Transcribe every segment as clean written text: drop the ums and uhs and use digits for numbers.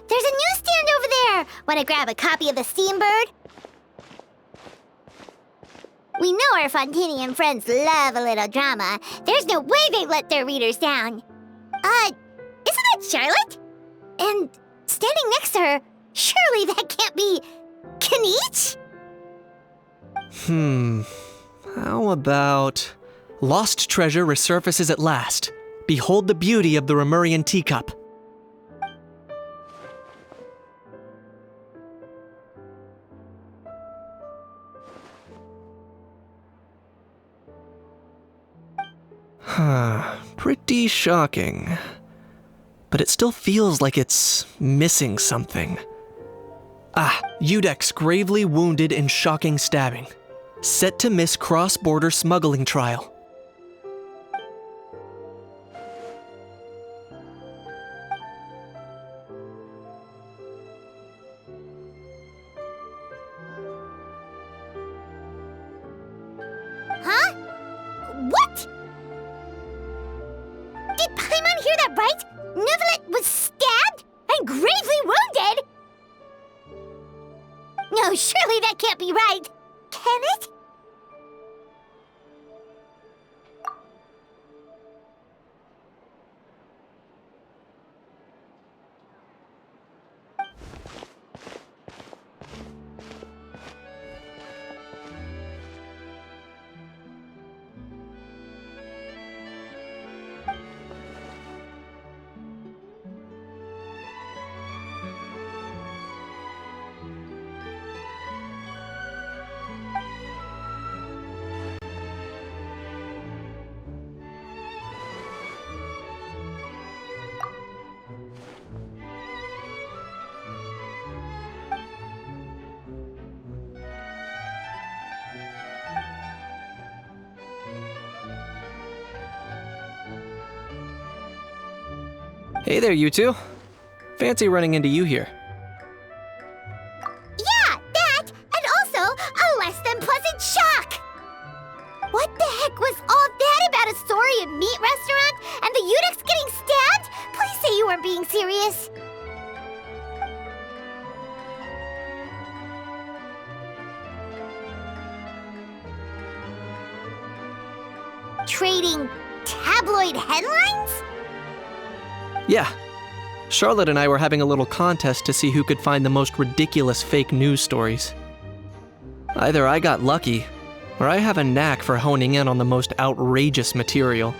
There's a newsstand over there! Want to grab a copy of the Steambird? We know our Fontanian friends love a little drama. There's no way they let their readers down. Isn't that Charlotte? And standing next to her, surely that can't be Kaniche? How about... Lost treasure resurfaces at last. Behold the beauty of the Remurian teacup. Pretty shocking. But it still feels like it's missing something. Udex gravely wounded in shocking stabbing. Set to miss cross-border smuggling trial. Huh? What? Did Paimon hear that right? Neuvillette was stabbed and gravely wounded? No, surely that can't be right. Can it? Hey there, you two. Fancy running into you here. Yeah, that, and also a less than pleasant shock. What the heck was all that about a Saurian meat restaurant and the Udex getting stabbed? Please say you weren't being serious. Trading tabloid headlines? Yeah. Charlotte and I were having a little contest to see who could find the most ridiculous fake news stories. Either I got lucky, or I have a knack for honing in on the most outrageous material.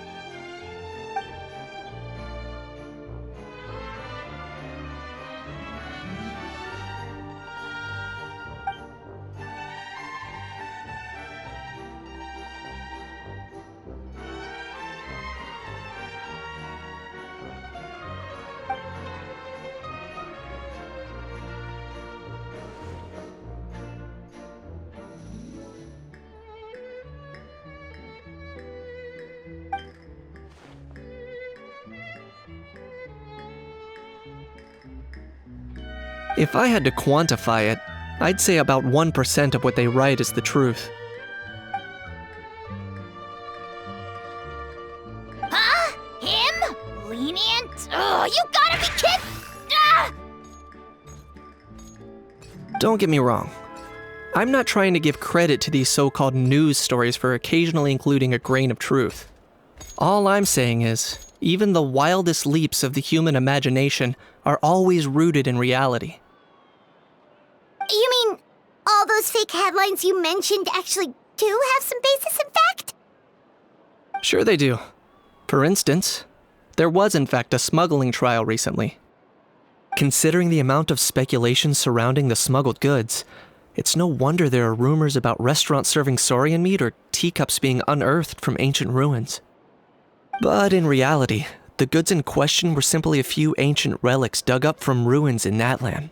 If I had to quantify it, I'd say about 1% of what they write is the truth. Huh? Him? Lenient? Oh, you gotta be kidding! Ah! Don't get me wrong. I'm not trying to give credit to these so-called news stories for occasionally including a grain of truth. All I'm saying is, even the wildest leaps of the human imagination are always rooted in reality. You mean all those fake headlines you mentioned actually do have some basis in fact? Sure they do. For instance, there was in fact a smuggling trial recently. Considering the amount of speculation surrounding the smuggled goods, It's no wonder there are rumors about restaurants serving saurian meat or teacups being unearthed from ancient ruins. But in reality, the goods in question were simply a few ancient relics dug up from ruins in Natlan.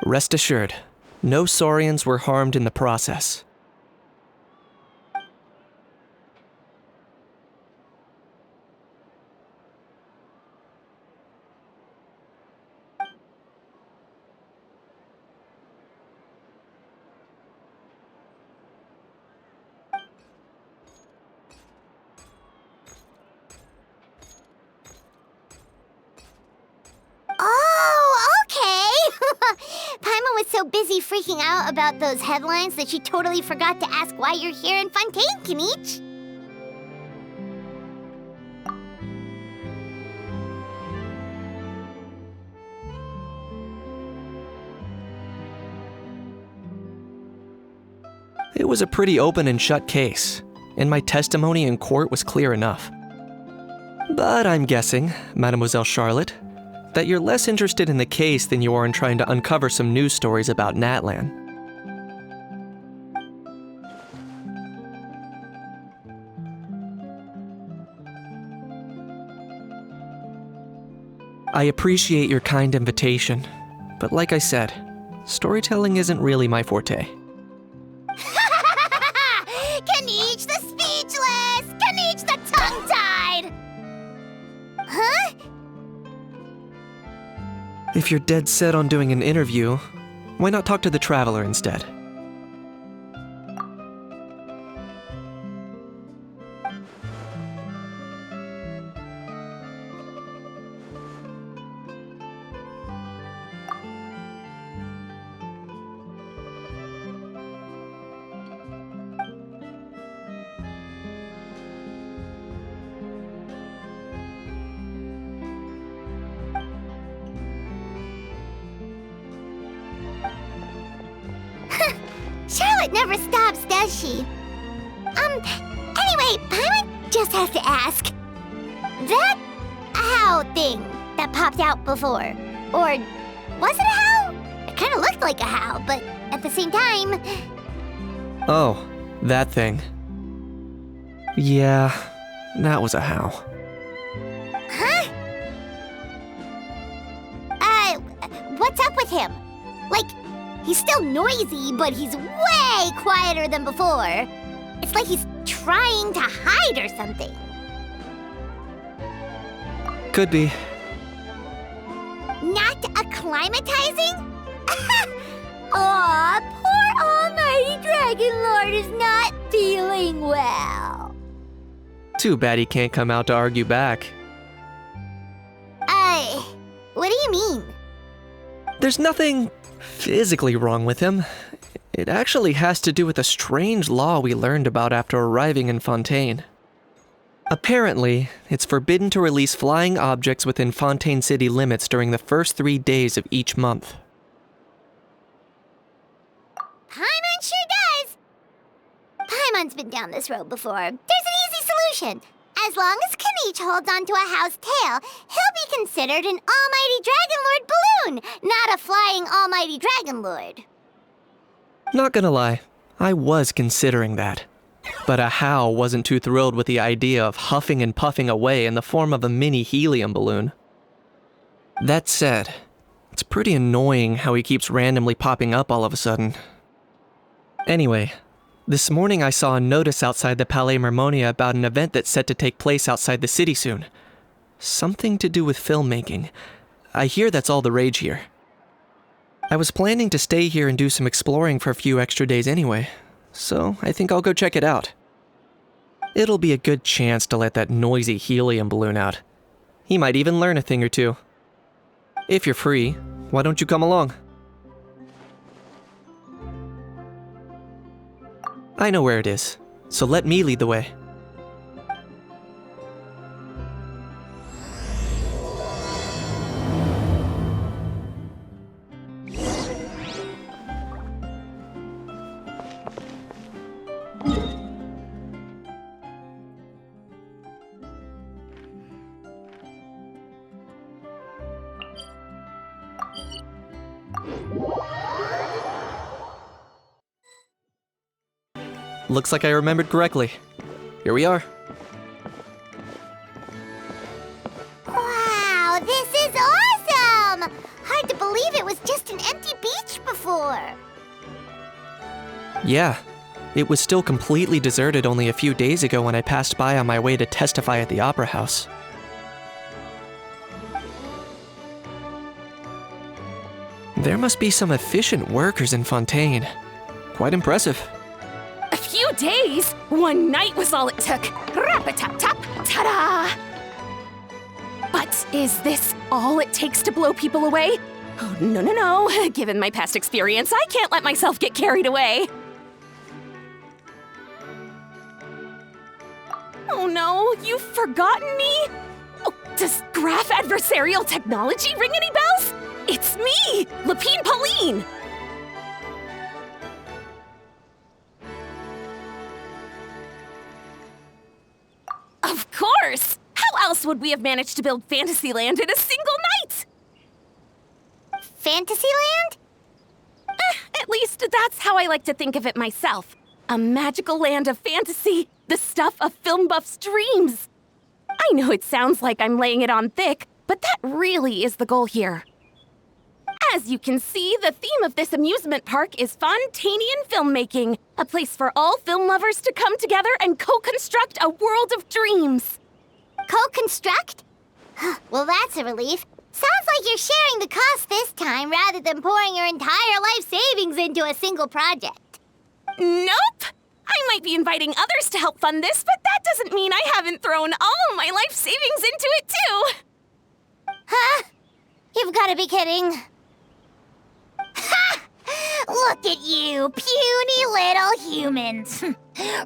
Rest assured, no saurians were harmed in the process. Oh, okay! Paimon was so busy freaking out about those headlines that she totally forgot to ask why you're here in Fontaine, Kinich. It was a pretty open and shut case, and my testimony in court was clear enough. But I'm guessing, Mademoiselle Charlotte, that you're less interested in the case than you are in trying to uncover some news stories about Natlan. I appreciate your kind invitation, but like I said, storytelling isn't really my forte. Kinich the speechless! Kinich the tongue-tied! Huh? If you're dead set on doing an interview, why not talk to the Traveler instead? Charlotte never stops, does she? Anyway, Paimon just has to ask. That Ajaw thing that popped out before, or was it a Ajaw? It kind of looked like a Ajaw, but at the same time... Oh, that thing. Yeah, that was a Ajaw. Huh? What's up with him? Like, he's still noisy, but he's way quieter than before. It's like he's trying to hide or something. Could be. Not acclimatizing? Aw, poor Almighty Dragon Lord is not feeling well. Too bad he can't come out to argue back. What do you mean? There's nothing physically wrong with him. It actually has to do with a strange law we learned about after arriving in Fontaine. Apparently, it's forbidden to release flying objects within Fontaine city limits during the first 3 days of each month. Paimon sure does! Paimon's been down this road before. There's an easy solution. As long as Kinich holds onto a How's tail, he'll be considered an Almighty Dragon Lord balloon, not a flying Almighty Dragon Lord. Not gonna lie, I was considering that. But Ajaw wasn't too thrilled with the idea of huffing and puffing away in the form of a mini helium balloon. That said, it's pretty annoying how he keeps randomly popping up all of a sudden. Anyway, this morning I saw a notice outside the Palais Mermonia about an event that's set to take place outside the city soon. Something to do with filmmaking. I hear that's all the rage here. I was planning to stay here and do some exploring for a few extra days anyway, so I think I'll go check it out. It'll be a good chance to let that noisy helium balloon out. He might even learn a thing or two. If you're free, why don't you come along? I know where it is, so let me lead the way. Looks like I remembered correctly. Here we are. Wow, this is awesome! Hard to believe it was just an empty beach before. Yeah, it was still completely deserted only a few days ago when I passed by on my way to testify at the Opera House. There must be some efficient workers in Fontaine. Quite impressive. A few days? One night was all it took. Rap-a-tap-tap, ta-da! But is this all it takes to blow people away? Oh, no. Given my past experience, I can't let myself get carried away. Oh no, you've forgotten me? Oh, does graph adversarial technology ring any bells? It's me, Lapine Pauline! Of course! How else would we have managed to build Fantasyland in a single night? Fantasyland? At least that's how I like to think of it myself. A magical land of fantasy, the stuff of film buffs' dreams. I know it sounds like I'm laying it on thick, but that really is the goal here. As you can see, the theme of this amusement park is Fontainian filmmaking, a place for all film lovers to come together and co-construct a world of dreams. Co-construct? Well, that's a relief. Sounds like you're sharing the cost this time rather than pouring your entire life savings into a single project. Nope! I might be inviting others to help fund this, but that doesn't mean I haven't thrown all my life savings into it too! Huh? You've got to be kidding. Ha! Look at you, puny little humans.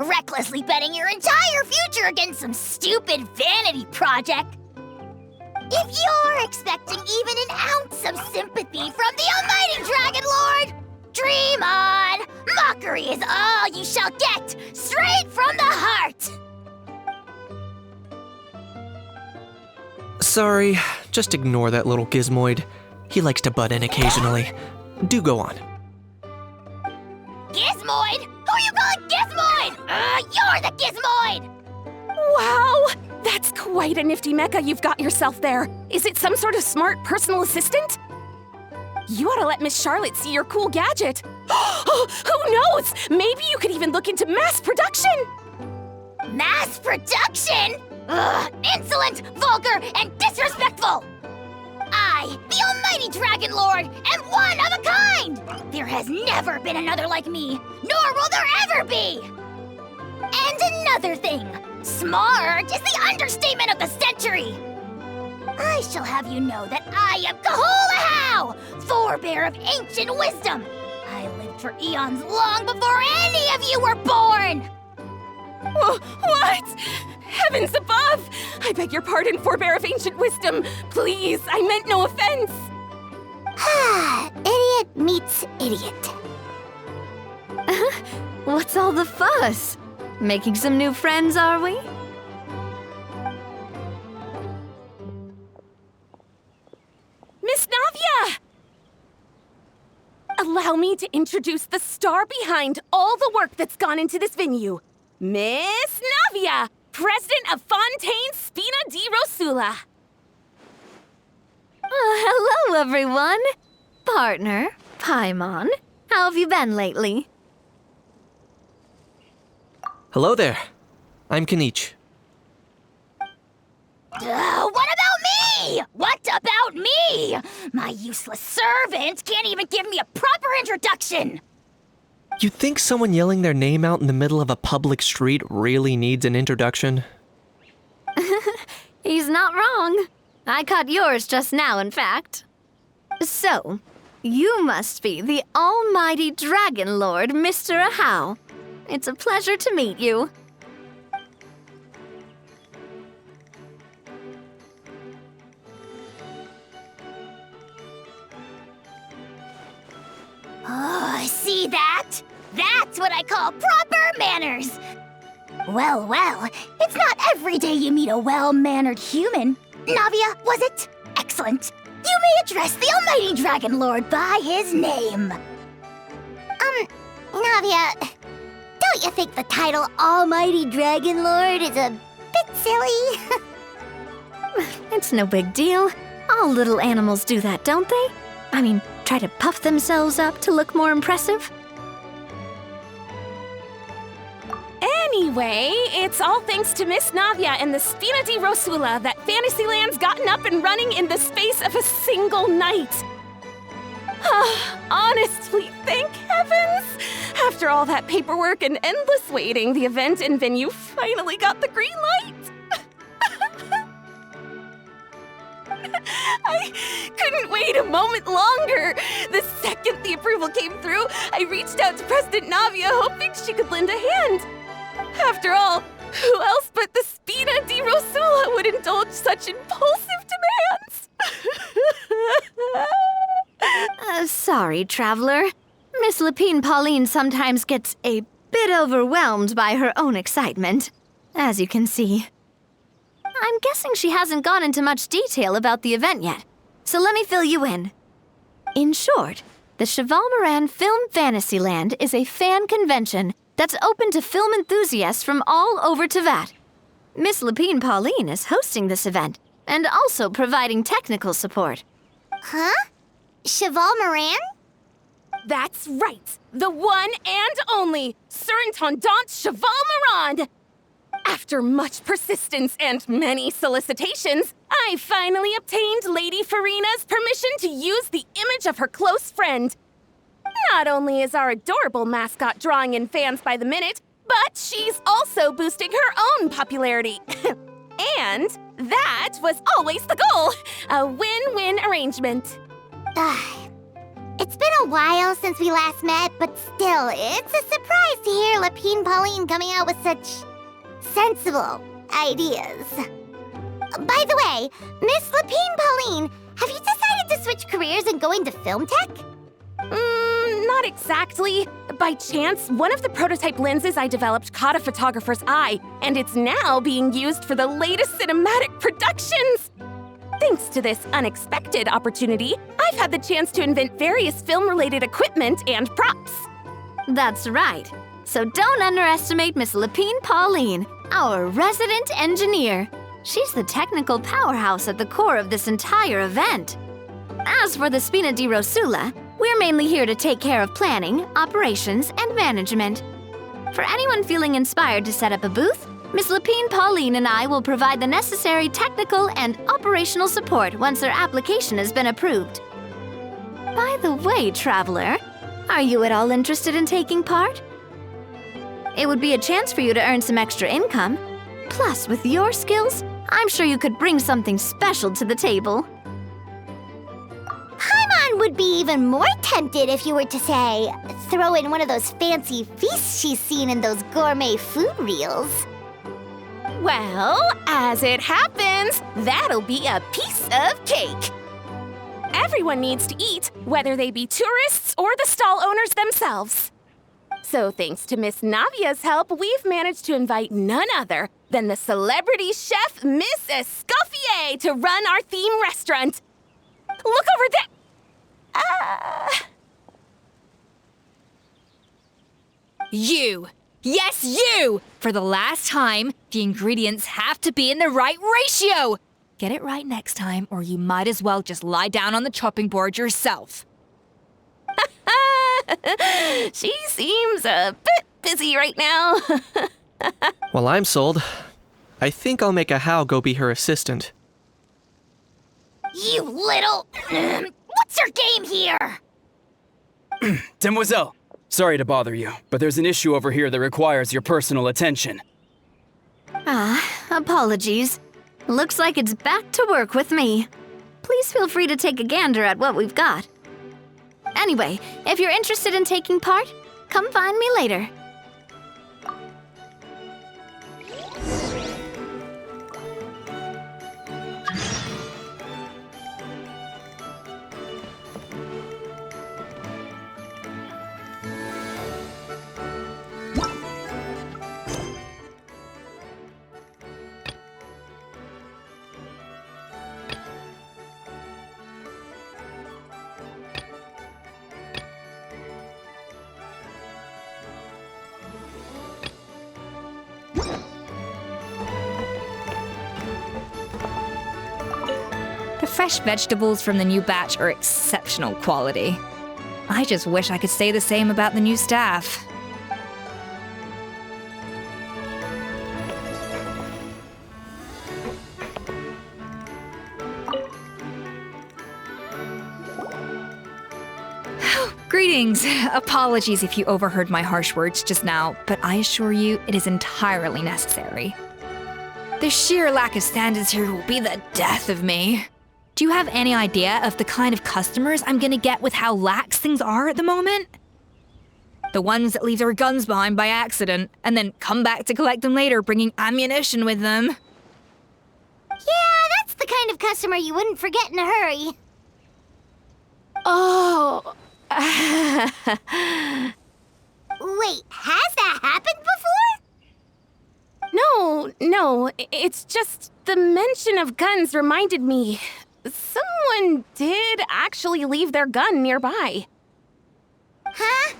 Recklessly betting your entire future against some stupid vanity project. If you're expecting even an ounce of sympathy from the almighty Dragon Lord, dream on! Mockery is all you shall get, straight from the heart! Sorry, just ignore that little gizmoid. He likes to butt in occasionally. Do go on. Gizmoid? Who you calling Gizmoid? You're the Gizmoid! Wow! That's quite a nifty mecha you've got yourself there. Is it some sort of smart personal assistant? You ought to let Miss Charlotte see your cool gadget. Who knows? Maybe you could even look into mass production. Mass production? Ugh, insolent, vulgar, and disrespectful! I, the almighty Dragon Lord, am one of a kind! There has never been another like me, nor will there ever be! And another thing, smart is the understatement of the century! I shall have you know that I am Kahulahau, forebear of ancient wisdom! I lived for eons long before any of you were born! What? Heavens above! I beg your pardon, forebear of ancient wisdom. Please, I meant no offense. Idiot meets idiot. What's all the fuss? Making some new friends, are we? Miss Navia! Allow me to introduce the star behind all the work that's gone into this venue. Miss Navia, president of Fontaine Spina di Rosula. Hello, everyone. Partner, Paimon, how have you been lately? Hello there. I'm Kenichi. What about me? What about me? My useless servant can't even give me a proper introduction. You think someone yelling their name out in the middle of a public street really needs an introduction? He's not wrong. I caught yours just now, in fact. So, you must be the almighty Dragon Lord, Mr. Ajaw. It's a pleasure to meet you. Oh, see that? That's what I call proper manners. Well, it's not every day you meet a well-mannered human. Navia, was it? Excellent. You may address the almighty Dragon Lord by his name. Navia, Don't you think the title Almighty Dragon Lord is a bit silly? It's no big deal. All little animals do that, don't they? I mean, try to puff themselves up to look more impressive. Anyway, it's all thanks to Miss Navia and the Spina di Rosula that Fantasyland's gotten up and running in the space of a single night. Honestly, thank heavens! After all that paperwork and endless waiting, the event and venue finally got the green light. I couldn't wait a moment longer. The second the approval came through, I reached out to President Navia hoping she could lend a hand. After all, who else but the Spina di Rosula would indulge such impulsive demands? Sorry, traveler. Miss Lapine Pauline sometimes gets a bit overwhelmed by her own excitement, as you can see. I'm guessing she hasn't gone into much detail about the event yet, so let me fill you in. In short, the Chevalmarin Film Fantasyland is a fan convention that's open to film enthusiasts from all over Teyvat. Miss Lapine Pauline is hosting this event and also providing technical support. Huh? Chevalmarin? That's right, the one and only Surintendant Chevalmarin! After much persistence and many solicitations, I finally obtained Lady Farina's permission to use the image of her close friend. Not only is our adorable mascot drawing in fans by the minute, but she's also boosting her own popularity. And that was always the goal, a win-win arrangement. It's been a while since we last met, but still, it's a surprise to hear Lapine Pauline coming out with such sensible ideas. By the way, Miss Lapine Pauline, have you decided to switch careers and go into film tech? Not exactly. By chance, one of the prototype lenses I developed caught a photographer's eye, and it's now being used for the latest cinematic productions. Thanks to this unexpected opportunity, I've had the chance to invent various film-related equipment and props. That's right. So don't underestimate Miss Lapine Pauline, our resident engineer. She's the technical powerhouse at the core of this entire event. As for the Spina di Rosula, we're mainly here to take care of planning, operations, and management. For anyone feeling inspired to set up a booth, Miss Lapine Pauline and I will provide the necessary technical and operational support once their application has been approved. By the way, traveler, are you at all interested in taking part? It would be a chance for you to earn some extra income. Plus, with your skills, I'm sure you could bring something special to the table. Paimon would be even more tempted if you were to, say, throw in one of those fancy feasts she's seen in those gourmet food reels. Well, as it happens, that'll be a piece of cake. Everyone needs to eat, whether they be tourists or the stall owners themselves. So thanks to Miss Navia's help, we've managed to invite none other than the celebrity chef Miss Escoffier to run our theme restaurant. Look over there! You! Yes, you! For the last time, the ingredients have to be in the right ratio! Get it right next time, or you might as well just lie down on the chopping board yourself. She seems a bit busy right now. Well, I'm sold. I think I'll make Ajaw go be her assistant. You little... What's your game here? Demoiselle, sorry to bother you, but there's an issue over here that requires your personal attention. Apologies. Looks like it's back to work with me. Please feel free to take a gander at what we've got. Anyway, if you're interested in taking part, come find me later. fresh vegetables from the new batch are exceptional quality. I just wish I could say the same about the new staff. Greetings. Apologies if you overheard my harsh words just now, but I assure you it is entirely necessary. The sheer lack of standards here will be the death of me. Do you have any idea of the kind of customers I'm gonna get with how lax things are at the moment? The ones that leave their guns behind by accident, and then come back to collect them later, bringing ammunition with them. Yeah, that's the kind of customer you wouldn't forget in a hurry. Oh. Wait, has that happened before? No, it's just the mention of guns reminded me. Someone did actually leave their gun nearby. Huh?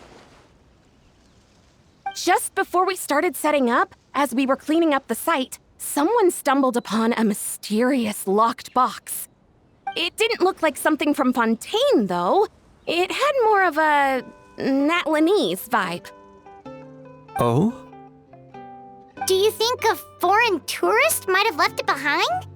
Just before we started setting up, as we were cleaning up the site, someone stumbled upon a mysterious locked box. It didn't look like something from Fontaine, though. It had more of a Natlanese vibe. Oh? Do you think a foreign tourist might have left it behind?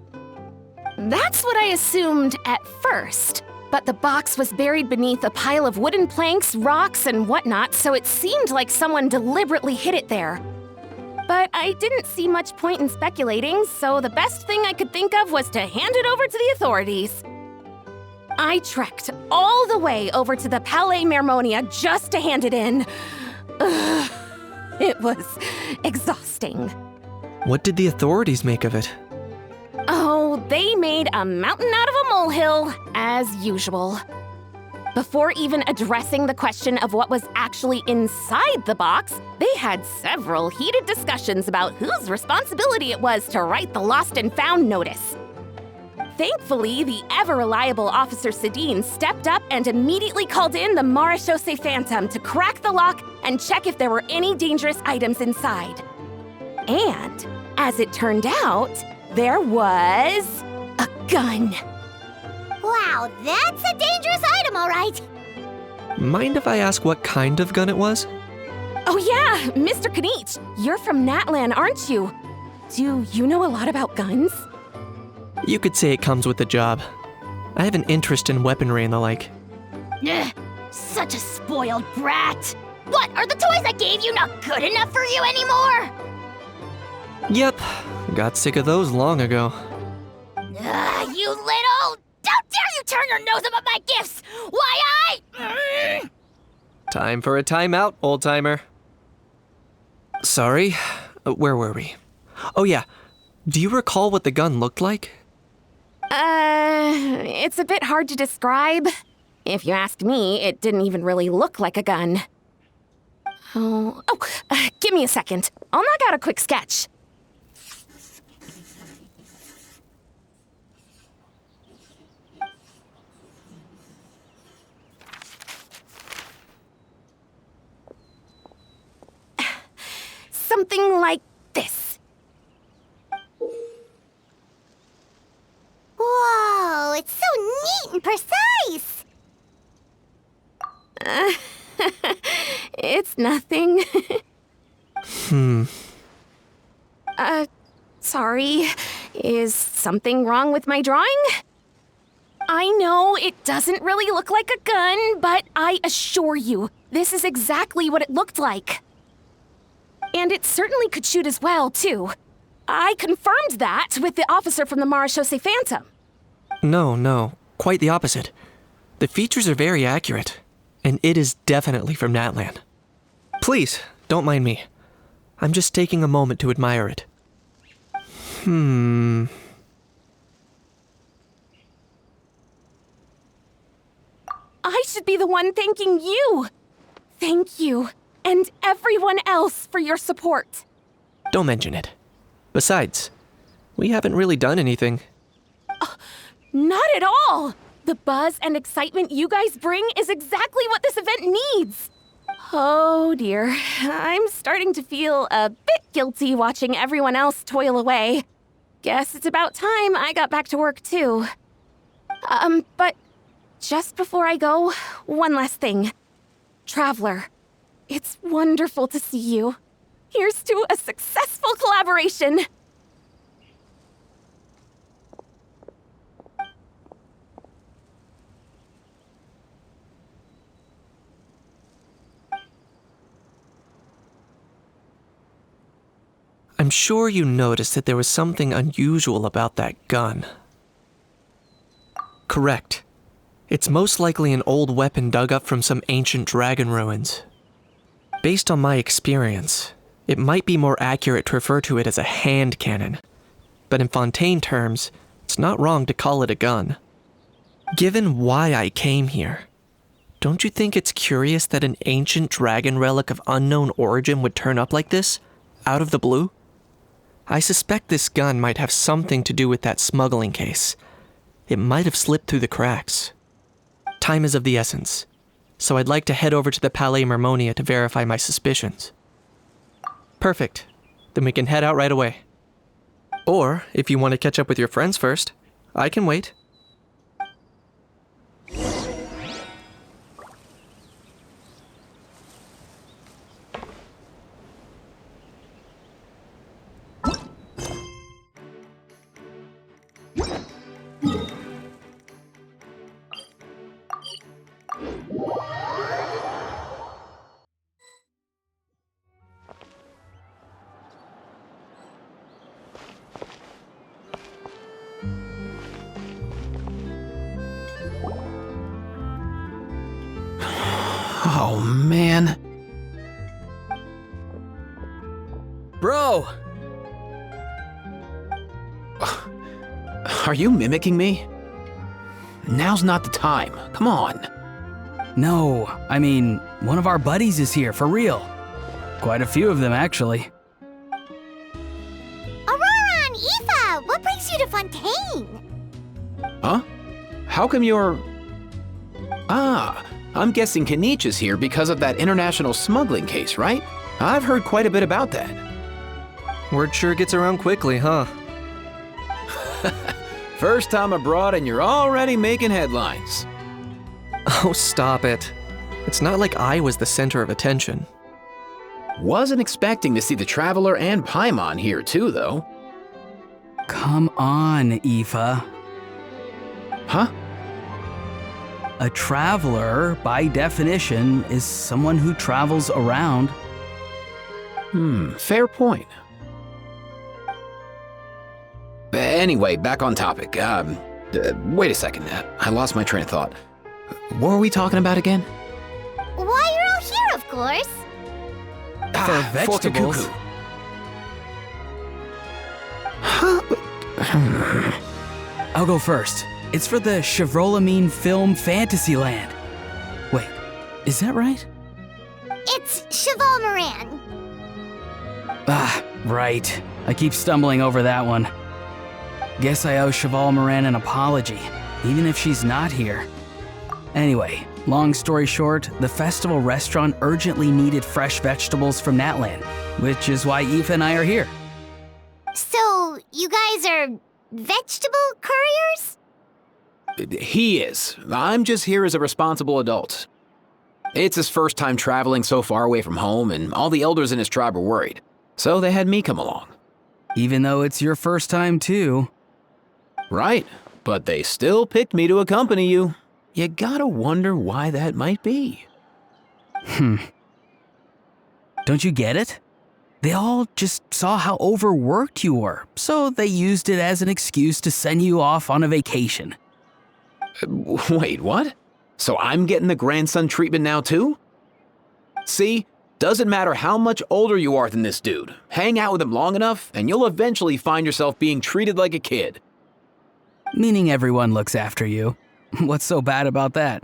That's what I assumed at first. But the box was buried beneath a pile of wooden planks, rocks, and whatnot, so it seemed like someone deliberately hid it there. But I didn't see much point in speculating, so the best thing I could think of was to hand it over to the authorities. I trekked all the way over to the Palais Mermonia just to hand it in. Ugh, it was exhausting. What did the authorities make of it? Oh, they made a mountain out of a molehill, as usual. Before even addressing the question of what was actually inside the box, they had several heated discussions about whose responsibility it was to write the lost and found notice. Thankfully, the ever-reliable Officer Sedine stepped up and immediately called in the Marechaussee Phantom to crack the lock and check if there were any dangerous items inside. And, as it turned out, there was a gun. Wow, that's a dangerous item, all right. Mind if I ask what kind of gun it was? Oh yeah, Mr. Kanich, you're from Natlan, aren't you? Do you know a lot about guns? You could say it comes with the job. I have an interest in weaponry and the like. Ugh, such a spoiled brat. What, are the toys I gave you not good enough for you anymore? Yep, got sick of those long ago. You little... Don't dare you turn your nose up at my gifts! Why, Time for a timeout, old-timer. Sorry, where were we? Oh yeah, do you recall what the gun looked like? It's a bit hard to describe. If you ask me, it didn't even really look like a gun. Give me a second. I'll knock out a quick sketch. Something like this. Whoa, it's so neat and precise. It's nothing. Sorry. Is something wrong with my drawing? I know it doesn't really look like a gun, but I assure you, this is exactly what it looked like. And it certainly could shoot as well, too. I confirmed that with the officer from the Marechaussee Phantom. No, quite the opposite. The features are very accurate, and it is definitely from Natlan. Please, don't mind me. I'm just taking a moment to admire it. I should be the one thanking you. Thank you, and everyone else for your support. Don't mention it. Besides, we haven't really done anything. Not at all! The buzz and excitement you guys bring is exactly what this event needs. Oh dear, I'm starting to feel a bit guilty watching everyone else toil away. Guess it's about time I got back to work too. But just before I go, one last thing. Traveler, it's wonderful to see you. Here's to a successful collaboration! I'm sure you noticed that there was something unusual about that gun. Correct. It's most likely an old weapon dug up from some ancient dragon ruins. Based on my experience, it might be more accurate to refer to it as a hand cannon. But in Fontaine terms, it's not wrong to call it a gun. Given why I came here, don't you think it's curious that an ancient dragon relic of unknown origin would turn up like this, out of the blue? I suspect this gun might have something to do with that smuggling case. It might have slipped through the cracks. Time is of the essence, so I'd like to head over to the Palais Mermonia to verify my suspicions. Perfect. Then we can head out right away. Or, if you want to catch up with your friends first, I can wait. Oh, man. Bro! Are you mimicking me? Now's not the time. Come on. No, I mean, one of our buddies is here, for real. Quite a few of them, actually. Ororon and Ifa, what brings you to Fontaine? Huh? How come you're... I'm guessing Kanich is here because of that international smuggling case, right? I've heard quite a bit about that. Word sure gets around quickly, huh? First time abroad and you're already making headlines. Oh, stop it. It's not like I was the center of attention. Wasn't expecting to see the Traveler and Paimon here too, though. Come on, Ifa. Huh? A traveler, by definition, is someone who travels around. Fair point. Anyway, back on topic. Wait a second. I lost my train of thought. What were we talking about again? Why you're all here, of course. For vegetables. Cacucu. Huh? I'll go first. It's for the Chevalmarin film Fantasyland. Wait, is that right? It's Chevalmarin. Ah, right. I keep stumbling over that one. Guess I owe Chevalmarin an apology, even if she's not here. Anyway, long story short, the festival restaurant urgently needed fresh vegetables from Natlan, which is why Ifa and I are here. So, you guys are vegetable couriers? He is. I'm just here as a responsible adult. It's his first time traveling so far away from home, and all the elders in his tribe were worried. So they had me come along. Even though it's your first time too. Right, but they still picked me to accompany you. You gotta wonder why that might be. Don't you get it? They all just saw how overworked you were, so they used it as an excuse to send you off on a vacation. Wait, what? So I'm getting the grandson treatment now too? See, doesn't matter how much older you are than this dude. Hang out with him long enough, and you'll eventually find yourself being treated like a kid. Meaning everyone looks after you. What's so bad about that?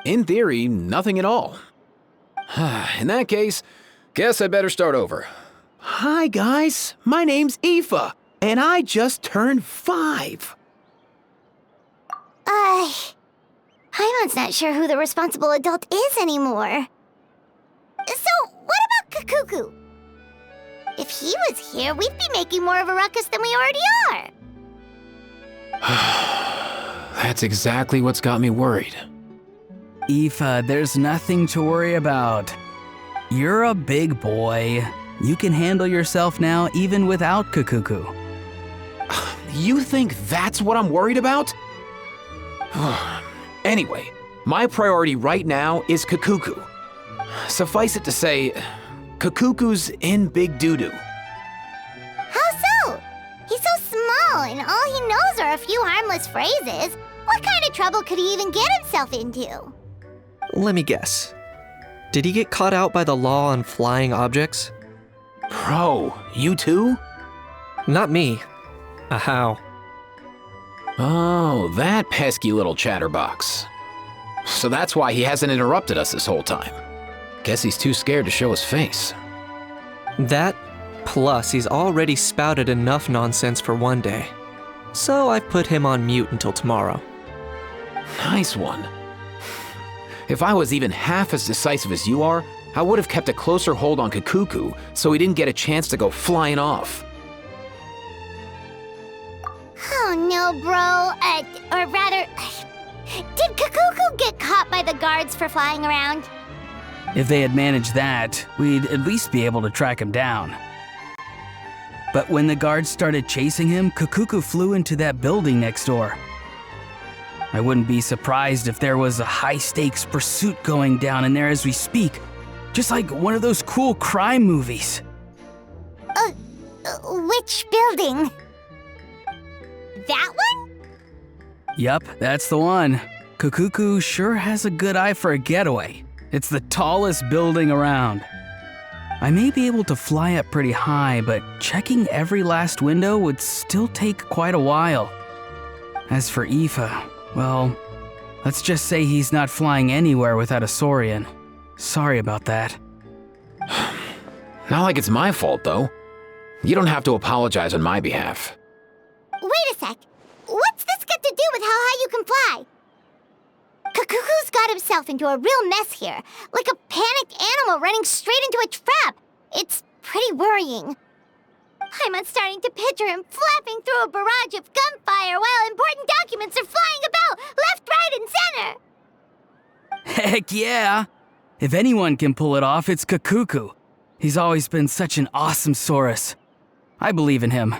In theory, nothing at all. In that case, guess I better start over. Hi guys, my name's Ifa, and I just turned 5. Paimon's not sure who the responsible adult is anymore. So, what about Cacucu? If he was here, we'd be making more of a ruckus than we already are. That's exactly what's got me worried. Ifa, there's nothing to worry about. You're a big boy. You can handle yourself now even without Cacucu. You think that's what I'm worried about? Anyway, my priority right now is Cacucu. Suffice it to say, Cacucu's in big doo-doo. How so? He's so small, and all he knows are a few harmless phrases. What kind of trouble could he even get himself into? Let me guess. Did he get caught out by the law on flying objects? Bro, you too? Not me. Ajaw. Oh, that pesky little chatterbox. So that's why he hasn't interrupted us this whole time. Guess he's too scared to show his face. That, plus he's already spouted enough nonsense for one day. So I've put him on mute until tomorrow. Nice one. If I was even half as decisive as you are, I would have kept a closer hold on Cacucu so he didn't get a chance to go flying off. Oh no, bro. Or rather, did Cacucu get caught by the guards for flying around? If they had managed that, we'd at least be able to track him down. But when the guards started chasing him, Cacucu flew into that building next door. I wouldn't be surprised if there was a high-stakes pursuit going down in there as we speak. Just like one of those cool crime movies. Which building? That one? Yup, that's the one. Cacucu sure has a good eye for a getaway. It's the tallest building around. I may be able to fly up pretty high, but checking every last window would still take quite a while. As for Ifa, well, let's just say he's not flying anywhere without a Saurian. Sorry about that. Not like it's my fault, though. You don't have to apologize on my behalf. Wait a sec. What's this got to do with how high you can fly? Cacucu's got himself into a real mess here, like a panicked animal running straight into a trap. It's pretty worrying. I'm starting to picture him flapping through a barrage of gunfire while important documents are flying about left, right, and center. Heck yeah! If anyone can pull it off, it's Cacucu. He's always been such an awesome Saurus. I believe in him.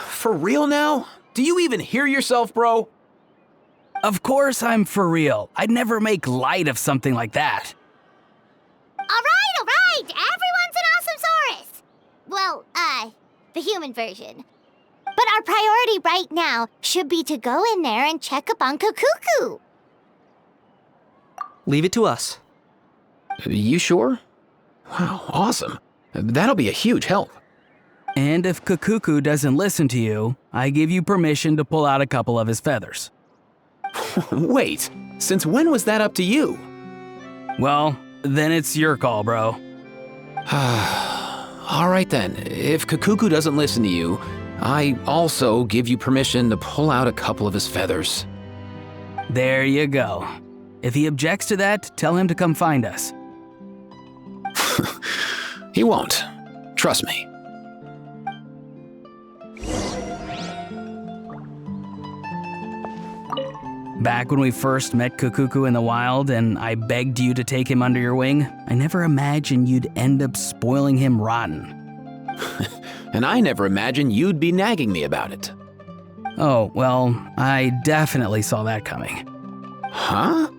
For real now? Do you even hear yourself, bro? Of course I'm for real. I'd never make light of something like that. All right. Everyone's an awesome Saurus. Well, the human version. But our priority right now should be to go in there and check up on Cacucu. Leave it to us. You sure? Wow, awesome. That'll be a huge help. And if Cacucu doesn't listen to you, I give you permission to pull out a couple of his feathers. Wait, since when was that up to you? Well, then it's your call, bro. All right then, if Cacucu doesn't listen to you, I also give you permission to pull out a couple of his feathers. There you go. If he objects to that, tell him to come find us. He won't. Trust me. Back when we first met Cacucu in the wild and I begged you to take him under your wing, I never imagined you'd end up spoiling him rotten. And I never imagined you'd be nagging me about it. Oh, well, I definitely saw that coming. Huh?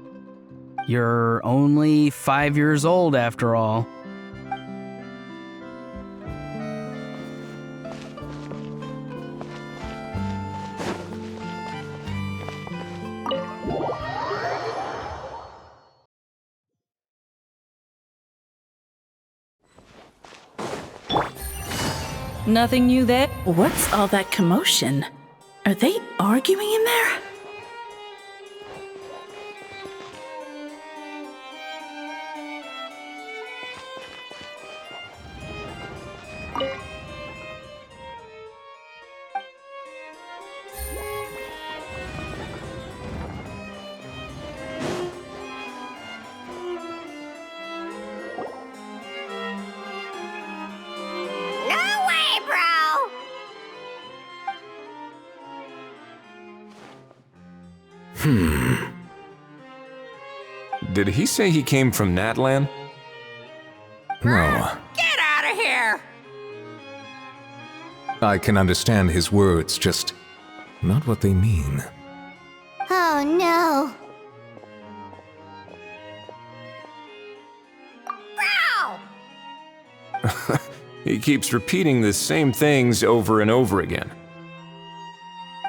You're only 5 years old after all. Nothing new there? What's all that commotion? Are they arguing in there? No! Did he say he came from Natlan? No. Get out of here! I can understand his words, just not what they mean. Oh no. Bro! He keeps repeating the same things over and over again.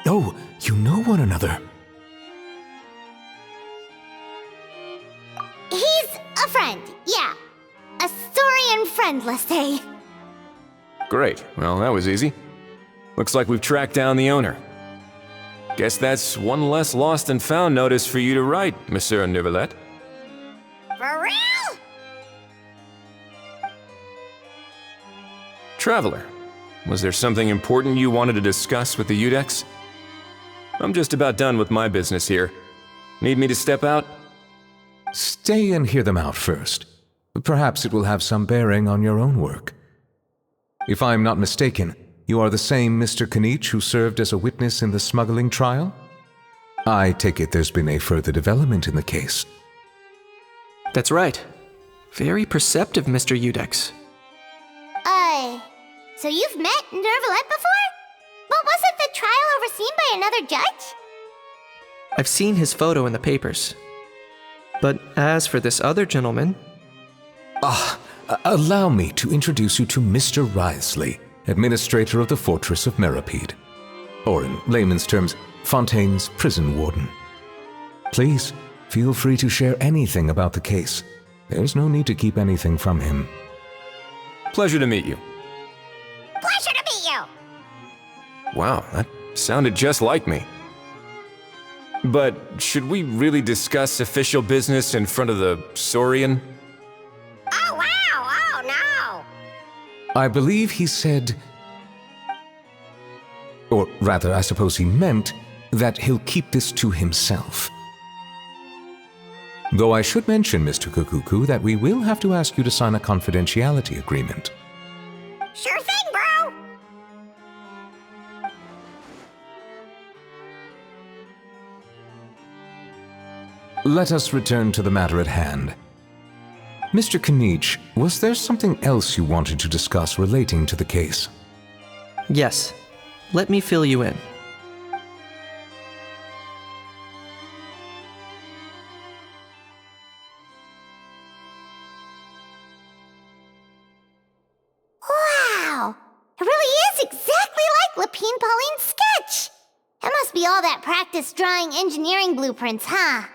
Oh, you know one another. He's a friend, yeah. A Saurian friend, let's say. Great, well that was easy. Looks like we've tracked down the owner. Guess that's one less lost and found notice for you to write, Monsieur Neuvillette. For real? Traveler, was there something important you wanted to discuss with the Udex? I'm just about done with my business here. Need me to step out? Stay and hear them out first. Perhaps it will have some bearing on your own work. If I'm not mistaken, you are the same Mr. Kanich who served as a witness in the smuggling trial? I take it there's been a further development in the case. That's right. Very perceptive, Mr. Udex. So you've met Neuvillette before? But wasn't the trial overseen by another judge? I've seen his photo in the papers. But as for this other gentleman... Allow me to introduce you to Mr. Wriothesley, administrator of the Fortress of Meripede. Or in layman's terms, Fontaine's prison warden. Please, feel free to share anything about the case. There's no need to keep anything from him. Pleasure to meet you. Pleasure to meet you! Wow, that sounded just like me. But should we really discuss official business in front of the Saurian? Oh wow, oh no! I believe he said... Or rather, I suppose he meant that he'll keep this to himself. Though I should mention, Mr. Cacucu, that we will have to ask you to sign a confidentiality agreement. Sure thing, bro! Let us return to the matter at hand. Mr. Kanich, was there something else you wanted to discuss relating to the case? Yes. Let me fill you in. Wow! It really is exactly like Lapine Pauline's sketch! It must be all that practice drawing engineering blueprints, huh?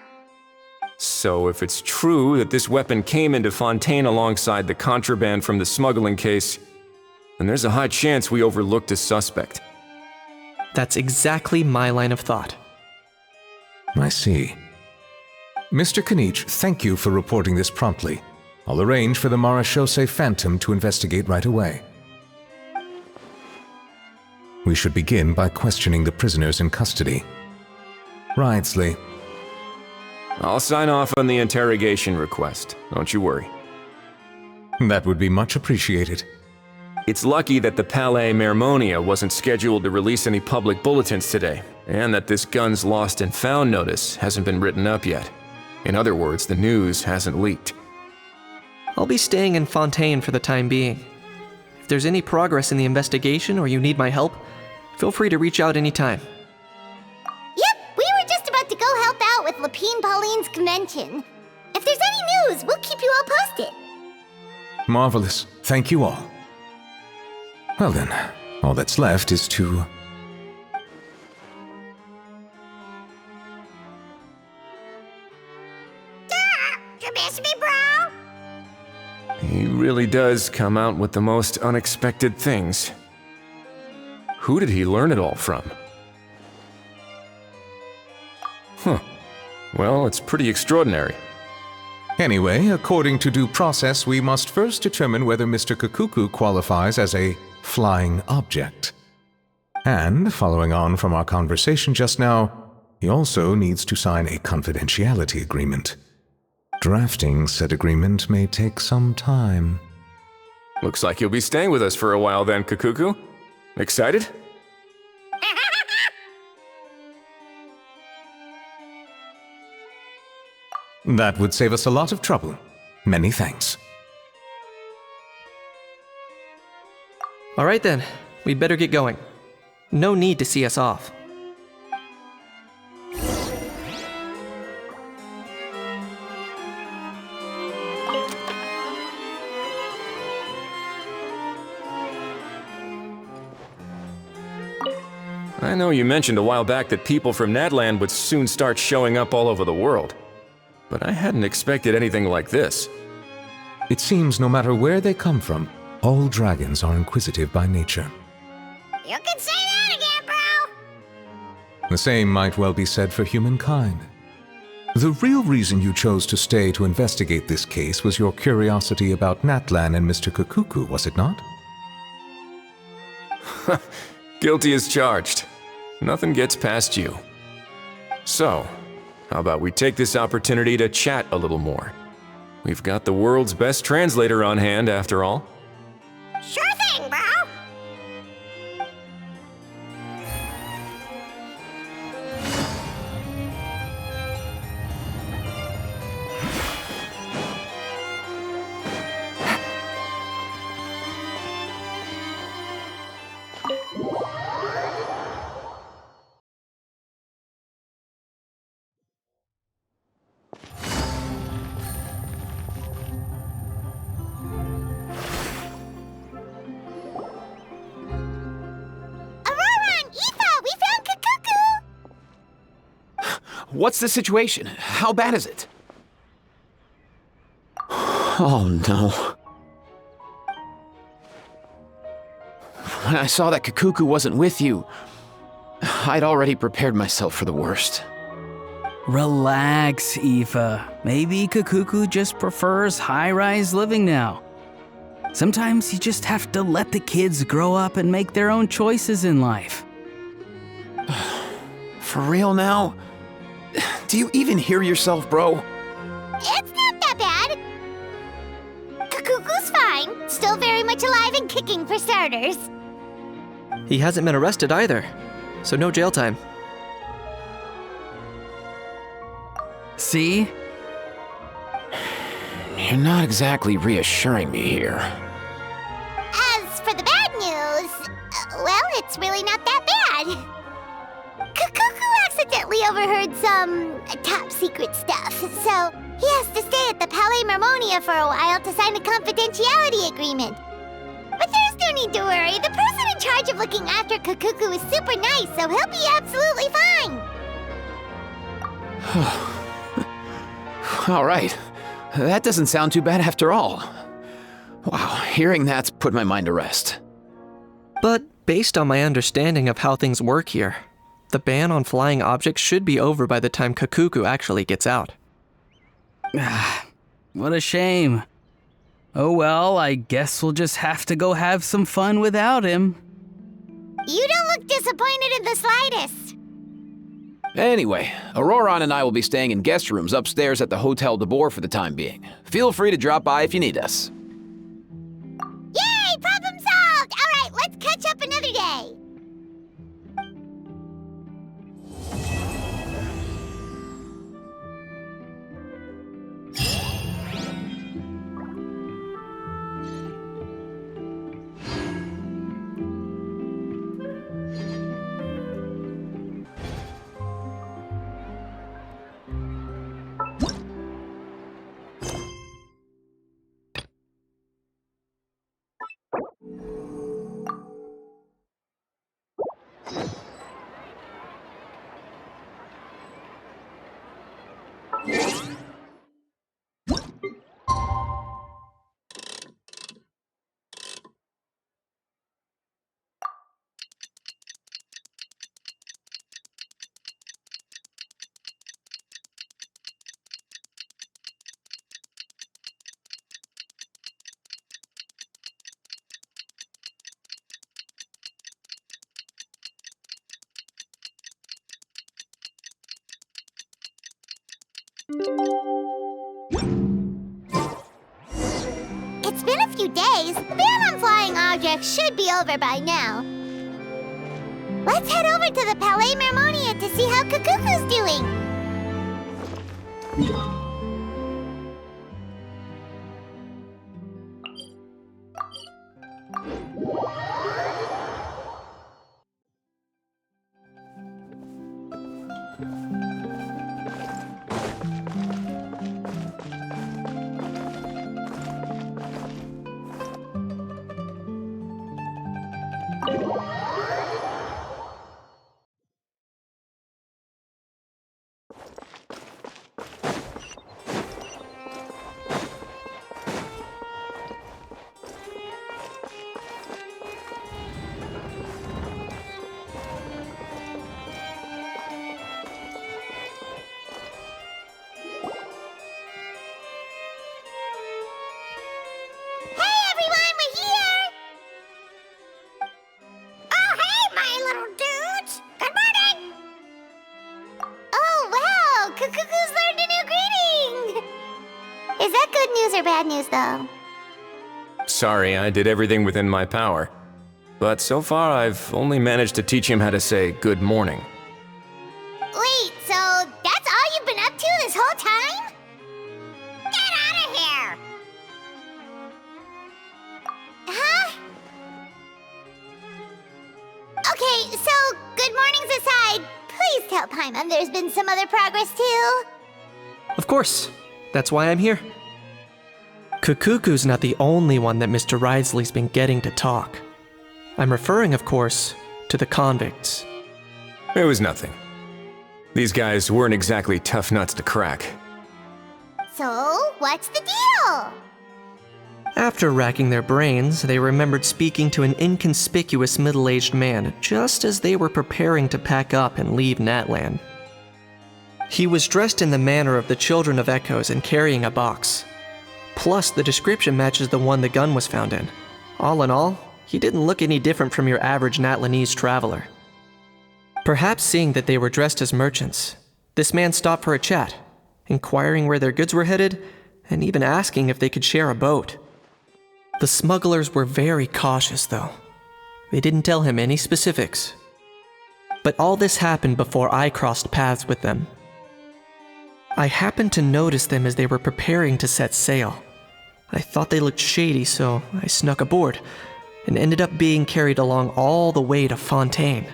So if it's true that this weapon came into Fontaine alongside the contraband from the smuggling case, then there's a high chance we overlooked a suspect. That's exactly my line of thought. I see. Mr. Kanich, thank you for reporting this promptly. I'll arrange for the Marechaussee Phantom to investigate right away. We should begin by questioning the prisoners in custody. Wriothesley. I'll sign off on the interrogation request, don't you worry. That would be much appreciated. It's lucky that the Palais Mermonia wasn't scheduled to release any public bulletins today, and that this gun's lost and found notice hasn't been written up yet. In other words, the news hasn't leaked. I'll be staying in Fontaine for the time being. If there's any progress in the investigation or you need my help, feel free to reach out anytime. Yep, we were just about to go help out with Lapine Pauline's convention. If there's any news, we'll keep you all posted. Marvelous. Thank you all. Well then, all that's left is to... You miss me, bro? He really does come out with the most unexpected things. Who did he learn it all from? Huh. Well, it's pretty extraordinary. Anyway, according to due process, we must first determine whether Mr. Cacucu qualifies as a flying object. And, following on from our conversation just now, he also needs to sign a confidentiality agreement. Drafting said agreement may take some time. Looks like you'll be staying with us for a while then, Cacucu. Excited? That would save us a lot of trouble. Many thanks. All right then, we'd better get going. No need to see us off. I know you mentioned a while back that people from Natlan would soon start showing up all over the world. But I hadn't expected anything like this. It seems no matter where they come from, all dragons are inquisitive by nature. You can say that again, bro! The same might well be said for humankind. The real reason you chose to stay to investigate this case was your curiosity about Natlan and Mr. Cacucu, was it not? Guilty as charged. Nothing gets past you. So, how about we take this opportunity to chat a little more? We've got the world's best translator on hand, after all. Sure thing, bro! Ororon and Ifa, we found Cacucu! What's the situation? How bad is it? Oh no. When I saw that Cacucu wasn't with you, I'd already prepared myself for the worst. Relax, Ifa. Maybe Cacucu just prefers high-rise living now. Sometimes you just have to let the kids grow up and make their own choices in life. For real now? Do you even hear yourself, bro? It's not that bad. Cacucu's fine. Still very much alive and kicking for starters. He hasn't been arrested either, so no jail time. See? You're not exactly reassuring me here. As for the bad news, well, it's really not that bad. Cacucu accidentally overheard some top secret stuff, so he has to stay at the Palais Mermonia for a while to sign a confidentiality agreement. But there's no need to worry. The person in charge of looking after Cacucu is super nice, so he'll be absolutely fine. All right. That doesn't sound too bad after all. Wow, hearing that's put my mind to rest. But based on my understanding of how things work here, the ban on flying objects should be over by the time Cacucu actually gets out. What a shame. Oh well, I guess we'll just have to go have some fun without him. You don't look disappointed in the slightest. Anyway, Ororon and I will be staying in guest rooms upstairs at the Hotel de Boer for the time being. Feel free to drop by if you need us. Yay! Problem solved! All right, let's catch up another day. It's been a few days. The ban on flying objects should be over by now. Let's head over to the Palais Mermonia to see how Cacucu's doing. Cacucu's learned a new greeting! Is that good news or bad news, though? Sorry, I did everything within my power. But so far, I've only managed to teach him how to say good morning. Wait, so that's all you've been up to this whole time? Get out of here! Huh? Okay, so good mornings aside, please tell Paimon there's been some other progress too. Of course. That's why I'm here. Cacucu's not the only one that Mr. Wriothesley's been getting to talk. I'm referring, of course, to the convicts. It was nothing. These guys weren't exactly tough nuts to crack. So, what's the deal? After racking their brains, they remembered speaking to an inconspicuous middle-aged man just as they were preparing to pack up and leave Natlan. He was dressed in the manner of the Children of Echoes and carrying a box. Plus, the description matches the one the gun was found in. All in all, he didn't look any different from your average Natlanese traveler. Perhaps seeing that they were dressed as merchants, this man stopped for a chat, inquiring where their goods were headed, and even asking if they could share a boat. The smugglers were very cautious, though. They didn't tell him any specifics. But all this happened before I crossed paths with them. I happened to notice them as they were preparing to set sail. I thought they looked shady, so I snuck aboard, and ended up being carried along all the way to Fontaine.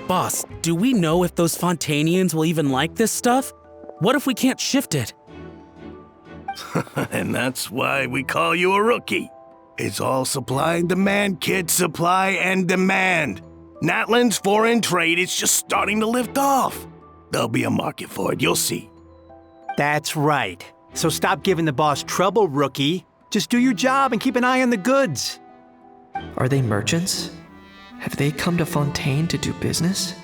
Boss, do we know if those Fontainians will even like this stuff? What if we can't shift it? And that's why we call you a rookie. It's all supply and demand, kid. Supply and demand. Natlan's foreign trade is just starting to lift off. There'll be a market for it, you'll see. That's right. So stop giving the boss trouble, rookie. Just do your job and keep an eye on the goods. Are they merchants? Have they come to Fontaine to do business?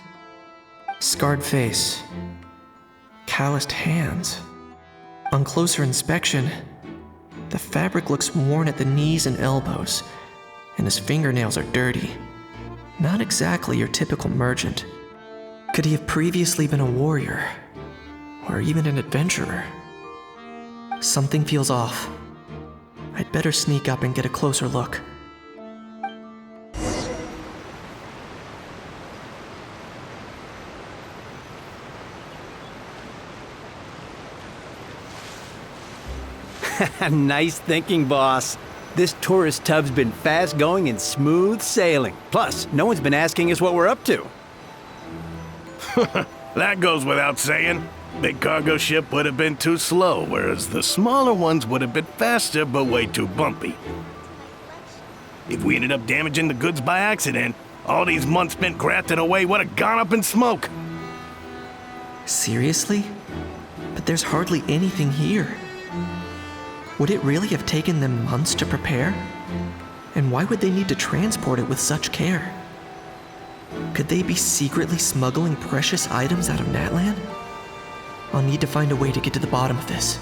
Scarred face. Calloused hands. On closer inspection, the fabric looks worn at the knees and elbows, and his fingernails are dirty. Not exactly your typical merchant. Could he have previously been a warrior? Or even an adventurer? Something feels off. I'd better sneak up and get a closer look. Nice thinking, boss. This tourist tub's been fast-going and smooth sailing. Plus, no one's been asking us what we're up to. That goes without saying. Big cargo ship would have been too slow, whereas the smaller ones would have been faster but way too bumpy. If we ended up damaging the goods by accident, all these months spent grafting away would have gone up in smoke. Seriously? But there's hardly anything here. Would it really have taken them months to prepare? And why would they need to transport it with such care? Could they be secretly smuggling precious items out of Natlan? I'll need to find a way to get to the bottom of this.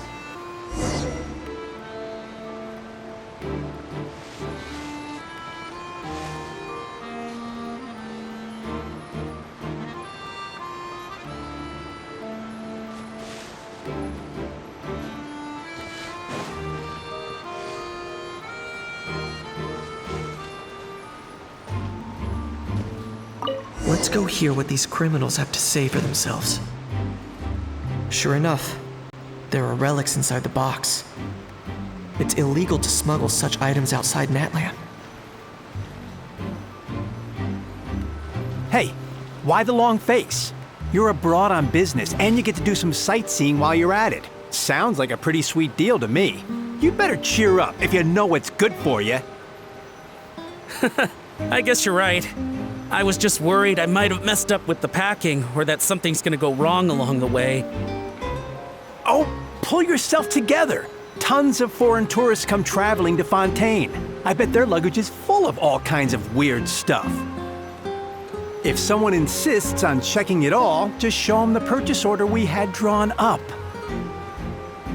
Let's go hear what these criminals have to say for themselves. Sure enough, there are relics inside the box. It's illegal to smuggle such items outside Natlan. Hey, why the long face? You're abroad on business, and you get to do some sightseeing while you're at it. Sounds like a pretty sweet deal to me. You'd better cheer up if you know what's good for you. I guess you're right. I was just worried I might have messed up with the packing, or that something's gonna go wrong along the way. Oh, pull yourself together. Tons of foreign tourists come traveling to Fontaine. I bet their luggage is full of all kinds of weird stuff. If someone insists on checking it all, just show them the purchase order we had drawn up.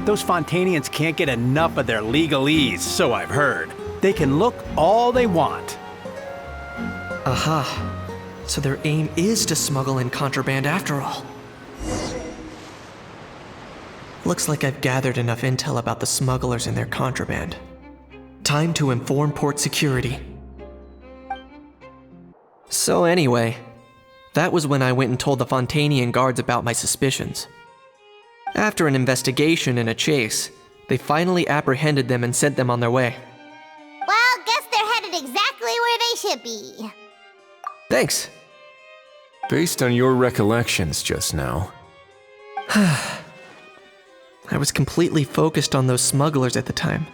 Those Fontanians can't get enough of their legalese, so I've heard. They can look all they want. Aha. So their aim is to smuggle in contraband after all. Looks like I've gathered enough intel about the smugglers and their contraband. Time to inform port security. So anyway, that was when I went and told the Fontanian guards about my suspicions. After an investigation and a chase, they finally apprehended them and sent them on their way. Well, guess they're headed exactly where they should be. Thanks. Based on your recollections just now, I was completely focused on those smugglers at the time,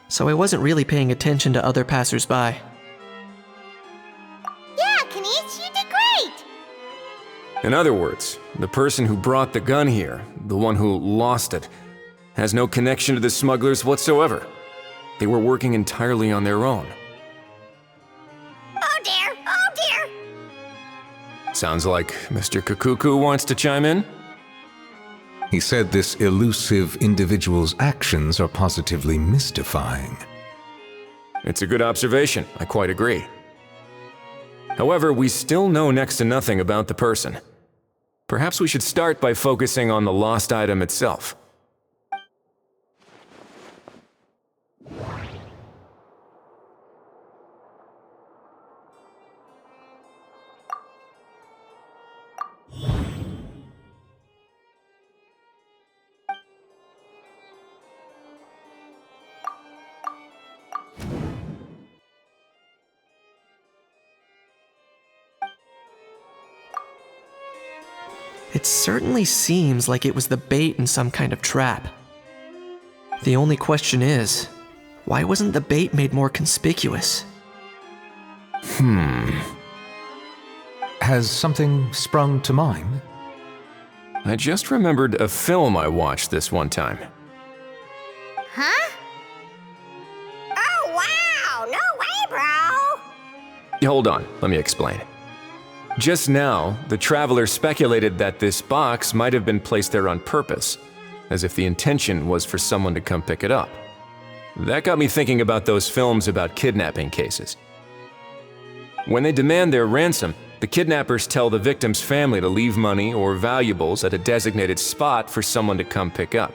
so I wasn't really paying attention to other passersby. Yeah, Kanish, you did great! in other words, the person who brought the gun here, the one who lost it, has no connection to the smugglers whatsoever. They were working entirely on their own. Oh dear, oh dear! Sounds like Mr. Cacucu wants to chime in? He said this elusive individual's actions are positively mystifying. It's a good observation, I quite agree. However, we still know next to nothing about the person. Perhaps we should start by focusing on the lost item itself. It certainly seems like it was the bait in some kind of trap. The only question is, why wasn't the bait made more conspicuous? Has something sprung to mind? I just remembered a film I watched this one time. Huh? Oh wow, no way, bro! Hold on, let me explain. Just now, the traveler speculated that this box might have been placed there on purpose, as if the intention was for someone to come pick it up. That got me thinking about those films about kidnapping cases. When they demand their ransom, the kidnappers tell the victim's family to leave money or valuables at a designated spot for someone to come pick up.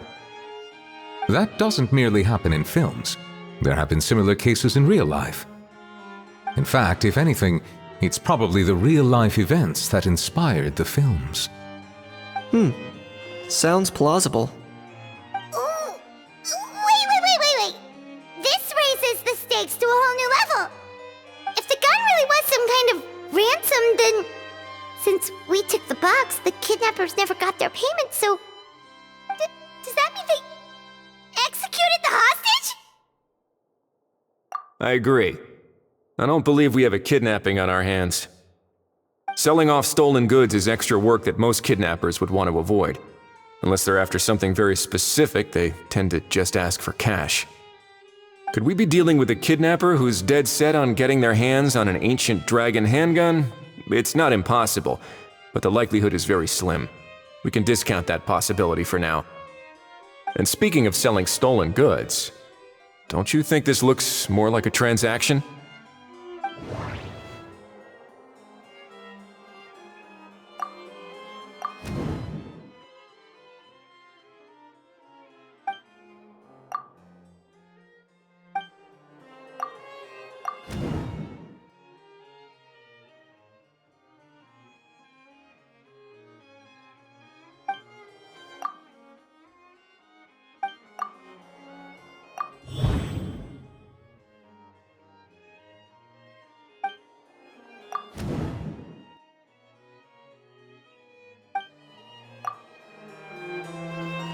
That doesn't merely happen in films. There have been similar cases in real life. In fact, if anything, it's probably the real-life events that inspired the films. Sounds plausible. Ooh, wait. This raises the stakes to a whole new level. If the gun really was some kind of ransom, then since we took the box, the kidnappers never got their payment, so does that mean they executed the hostage? I agree. I don't believe we have a kidnapping on our hands. Selling off stolen goods is extra work that most kidnappers would want to avoid. Unless they're after something very specific, they tend to just ask for cash. Could we be dealing with a kidnapper who's dead set on getting their hands on an ancient dragon handgun? It's not impossible, but the likelihood is very slim. We can discount that possibility for now. And speaking of selling stolen goods, don't you think this looks more like a transaction?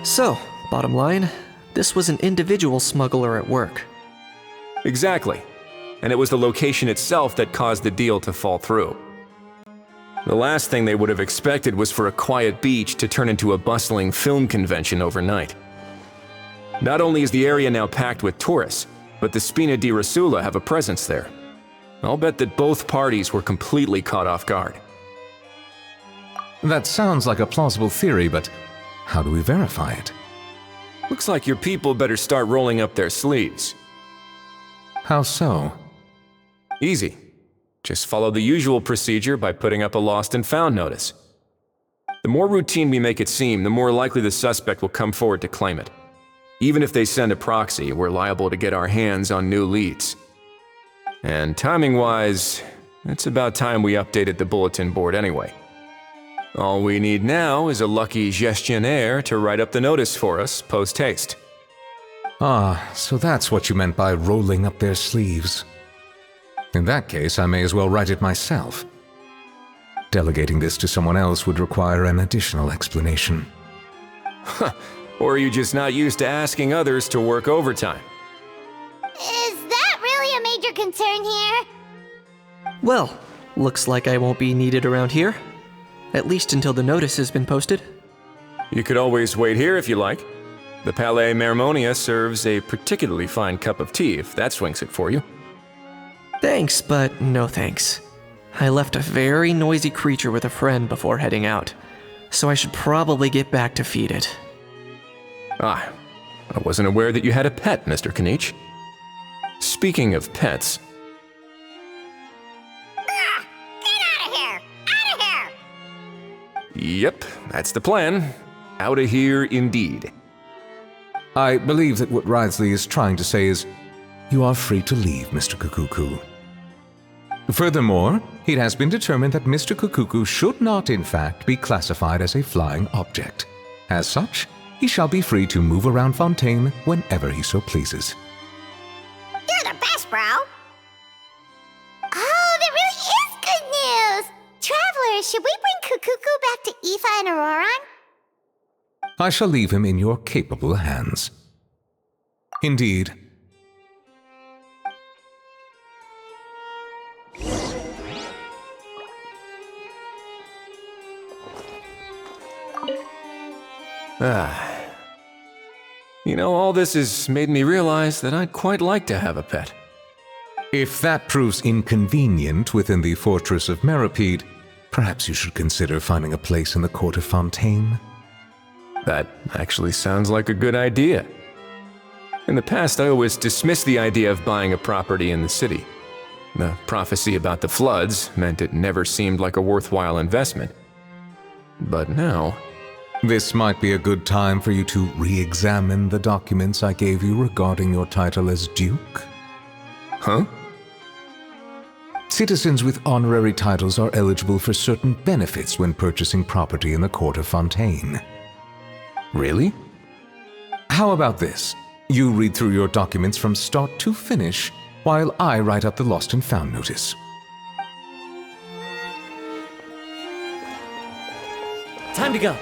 So, bottom line, this was an individual smuggler at work. Exactly. And it was the location itself that caused the deal to fall through. The last thing they would have expected was for a quiet beach to turn into a bustling film convention overnight. Not only is the area now packed with tourists, but the Spina di Rosula have a presence there. I'll bet that both parties were completely caught off guard. That sounds like a plausible theory, but how do we verify it? Looks like your people better start rolling up their sleeves. How so? Easy. Just follow the usual procedure by putting up a lost and found notice. The more routine we make it seem, the more likely the suspect will come forward to claim it. Even if they send a proxy, we're liable to get our hands on new leads. And timing-wise, it's about time we updated the bulletin board anyway. All we need now is a lucky gestionnaire to write up the notice for us post-haste. Ah, so that's what you meant by rolling up their sleeves. In that case, I may as well write it myself. Delegating this to someone else would require an additional explanation. Or are you just not used to asking others to work overtime? Is that really a major concern here? Well, looks like I won't be needed around here. At least until the notice has been posted. You could always wait here if you like. The Palais Mermonia serves a particularly fine cup of tea if that swings it for you. Thanks, but no thanks. I left a very noisy creature with a friend before heading out, so I should probably get back to feed it. Ah, I wasn't aware that you had a pet, Mr. Kanich. Speaking of pets... Get out of here! Out of here! Yep, that's the plan. Outta here indeed. I believe that what Wriothesley is trying to say is, you are free to leave, Mr. Cacucu. Furthermore, it has been determined that Mr. Cacucu should not, in fact, be classified as a flying object. As such, he shall be free to move around Fontaine whenever he so pleases. You're the best, bro! Oh, that really is good news! Travelers, should we bring Cacucu back to Ifa and Ororon? I shall leave him in your capable hands. Indeed. You know, all this has made me realize that I'd quite like to have a pet. If that proves inconvenient within the fortress of Meripede, perhaps you should consider finding a place in the court of Fontaine. That actually sounds like a good idea. In the past, I always dismissed the idea of buying a property in the city. The prophecy about the floods meant it never seemed like a worthwhile investment. But now... This might be a good time for you to re-examine the documents I gave you regarding your title as Duke. Huh? Citizens with honorary titles are eligible for certain benefits when purchasing property in the court of Fontaine. Really? How about this? You read through your documents from start to finish, while I write up the lost and found notice. Time to go.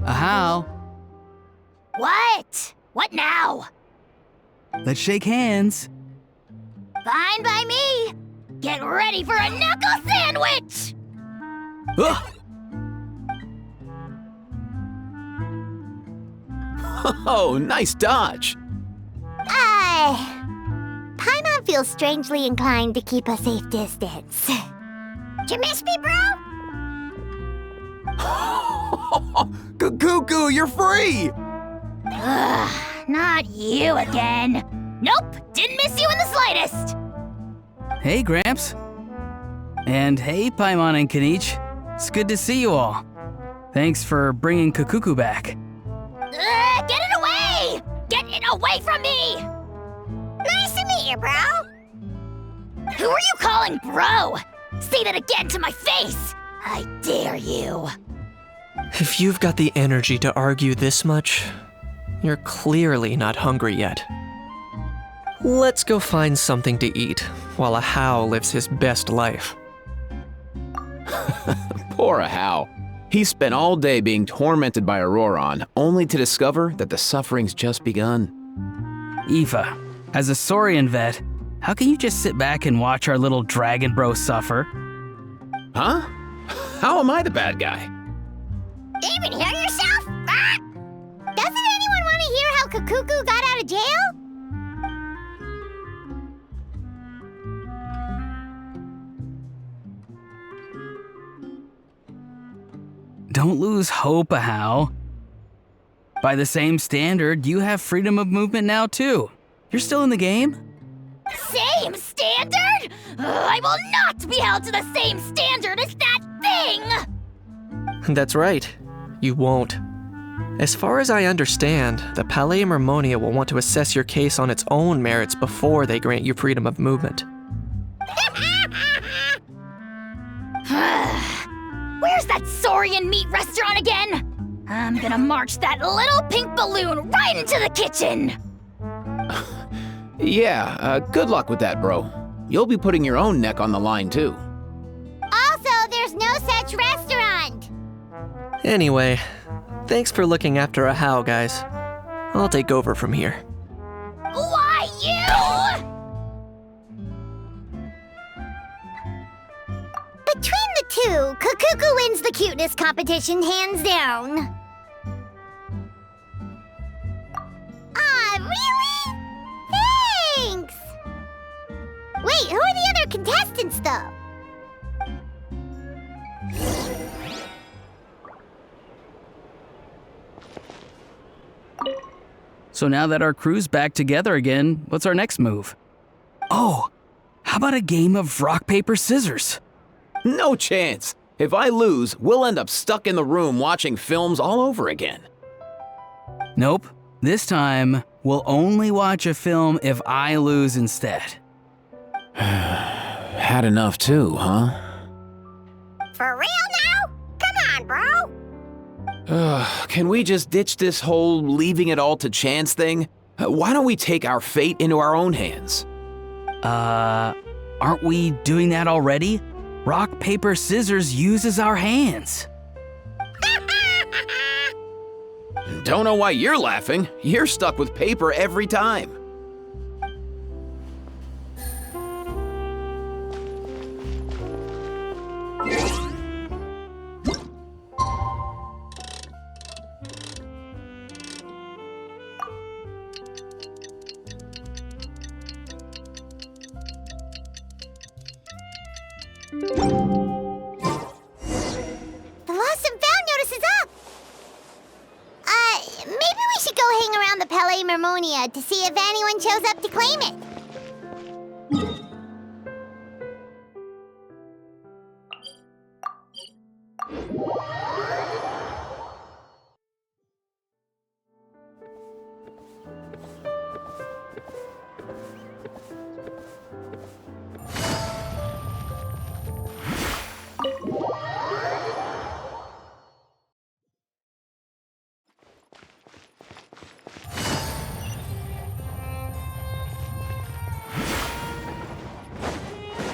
Ajaw, What? What now? let's shake hands. Fine by me! Get ready for a knuckle sandwich! Ugh. Oh, nice dodge. Paimon feels strangely inclined to keep a safe distance. Did you miss me, bro? Cacucu, you're free! Ugh, not you again. Nope, didn't miss you in the slightest. Hey, Gramps. And hey, Paimon and Kanich. It's good to see you all. Thanks for bringing Cacucu back. Get it away! Get it away from me! Nice to meet you, bro. Who are you calling bro? Say that again to my face! I dare you. If you've got the energy to argue this much, you're clearly not hungry yet. Let's go find something to eat while Ajaw lives his best life. Poor Ajaw. He spent all day being tormented by Ororon, only to discover that the suffering's just begun. Ifa, as a Saurian vet, how can you just sit back and watch our little dragon bro suffer? Huh? How am I the bad guy? Even hear yourself? Ah! Doesn't anyone want to hear how Cacucu got out of jail? Don't lose hope, Ajaw. By the same standard, you have freedom of movement now too. You're still in the game? Same standard? I will not be held to the same standard as that thing! That's right. You won't. As far as I understand, the Palais Mermonia will want to assess your case on its own merits before they grant you freedom of movement. Where's that Saurian meat restaurant again? I'm gonna march that little pink balloon right into the kitchen! Yeah, good luck with that, bro. You'll be putting your own neck on the line, too. Also, there's no such restaurant! Anyway, thanks for looking after Ajaw, guys. I'll take over from here. Why you? Between the two, Cacucu wins the cuteness competition hands down. Ah, really? Thanks! Wait, who are the other contestants, though? So now that our crew's back together again, what's our next move? Oh, how about a game of rock, paper, scissors? No chance. If I lose, we'll end up stuck in the room watching films all over again. Nope. This time, we'll only watch a film if I lose instead. Had enough too, huh? For real now? Come on, bro! Can we just ditch this whole leaving it all to chance thing? Why don't we take our fate into our own hands? Aren't we doing that already? Rock, paper, scissors uses our hands. Don't know why you're laughing. You're stuck with paper every time. The lost and found notice is up! Maybe we should go hang around the Palais Mermonia to see if anyone shows up to claim it.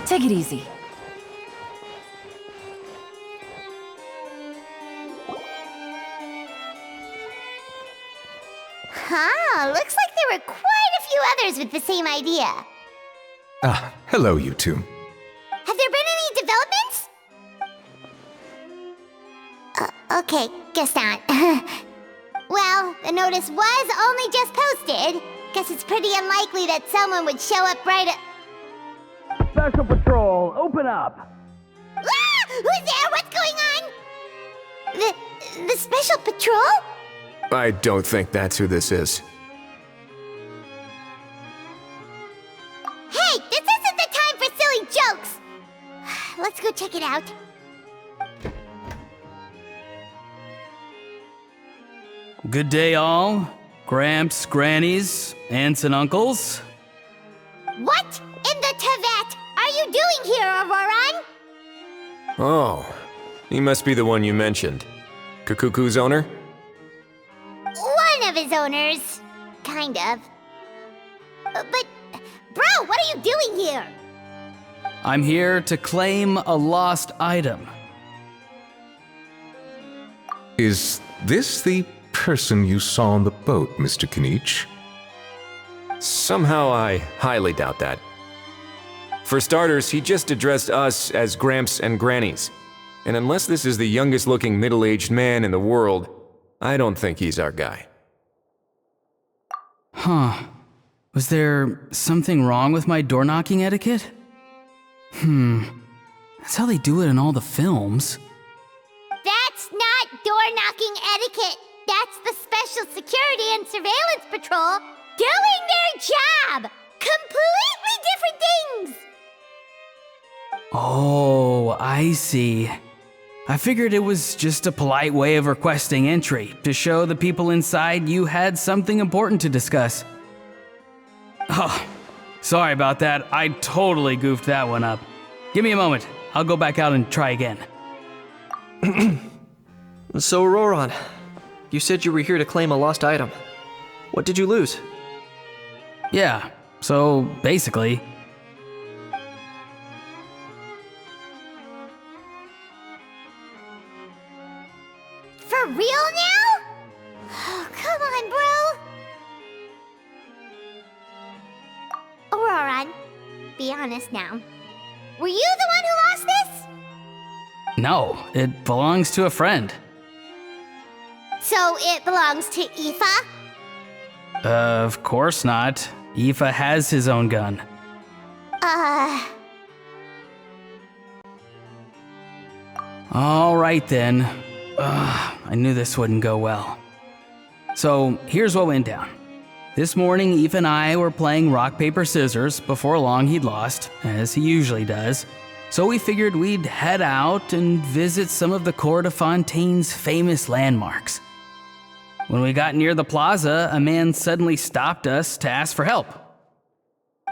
Take it easy. Huh, looks like there were quite a few others with the same idea. Ah, hello, you two. Have there been any developments? Okay, guess not. Well, the notice was only just posted. Guess it's pretty unlikely that someone would show up right at... Special Patrol, open up! Ah! Who's there? What's going on? The Special Patrol? I don't think that's who this is. Hey, this isn't the time for silly jokes! Let's go check it out. Good day, all. Gramps, grannies, aunts, and uncles. What in the Tevet are you doing here, Ororon? Oh, he must be the one you mentioned. Cacucu's owner? One of his owners. Kind of. But, bro, what are you doing here? I'm here to claim a lost item. Is this the person you saw on the boat, Mr. Kinich? Somehow I highly doubt that. For starters, he just addressed us as Gramps and Grannies. And unless this is the youngest looking middle-aged man in the world, I don't think he's our guy. Huh. Was there something wrong with my door-knocking etiquette? That's how they do it in all the films. That's not door-knocking etiquette. That's the Special Security and Surveillance Patrol doing their job. Completely different things. Oh, I see. I figured it was just a polite way of requesting entry to show the people inside you had something important to discuss. Oh, sorry about that. I totally goofed that one up. Give me a moment. I'll go back out and try again. So, Ororon, you said you were here to claim a lost item. What did you lose? Yeah, so basically... For real now? Oh, come on, bro. Ororon, be honest now. Were you the one who lost this? No, it belongs to a friend. So it belongs to Ifa? Of course not. Ifa has his own gun. All right then. I knew this wouldn't go well. So here's what went down. This morning, Ifa and I were playing rock, paper, scissors. Before long, he'd lost, as he usually does. So we figured we'd head out and visit some of the Court of Fontaine's famous landmarks. When we got near the plaza, a man suddenly stopped us to ask for help.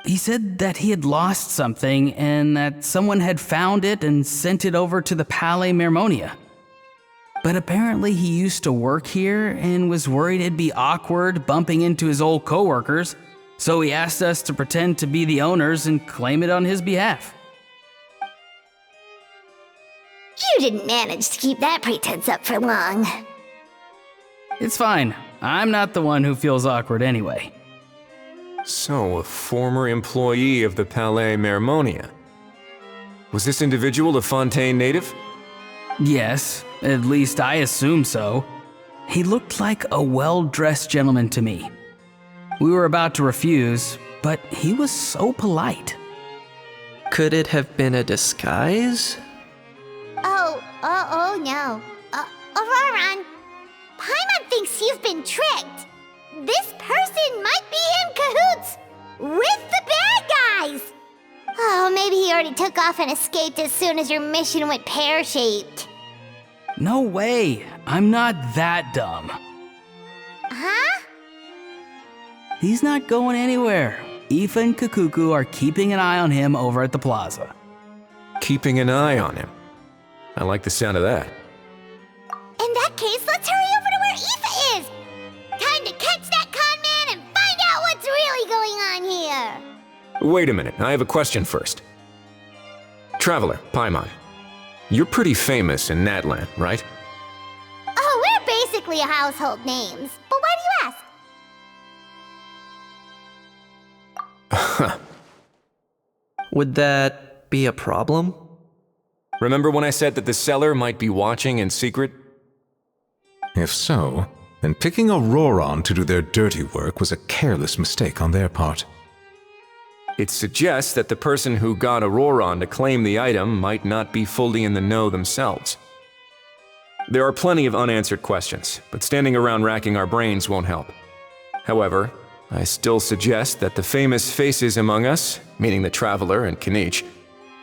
He said that he had lost something and that someone had found it and sent it over to the Palais Mermonia. But apparently he used to work here and was worried it'd be awkward bumping into his old coworkers, so he asked us to pretend to be the owners and claim it on his behalf. You didn't manage to keep that pretense up for long. It's fine. I'm not the one who feels awkward anyway. So, a former employee of the Palais Mermonia. Was this individual a Fontaine native? Yes, at least I assume so. He looked like a well-dressed gentleman to me. We were about to refuse, but he was so polite. Could it have been a disguise? Oh no. Ororon, Paimon thinks you've been tricked. This person might be in cahoots with the bad guys. Oh, maybe he already took off and escaped as soon as your mission went pear-shaped. No way. I'm not that dumb. Huh? He's not going anywhere. Ifa and Cacucu are keeping an eye on him over at the plaza. Keeping an eye on him. I like the sound of that. In that case, let's hurry over to where Ifa is. Time to catch that con man and find out what's really going on here. Wait a minute, I have a question first. Traveler, Paimon, you're pretty famous in Natlan, right? Oh, we're basically household names. But why do you ask? Would that be a problem? Remember when I said that the seller might be watching in secret? If so, then picking Ororon to do their dirty work was a careless mistake on their part. It suggests that the person who got Ororon to claim the item might not be fully in the know themselves. There are plenty of unanswered questions, but standing around racking our brains won't help. However, I still suggest that the famous faces among us, meaning the Traveler and Kinich,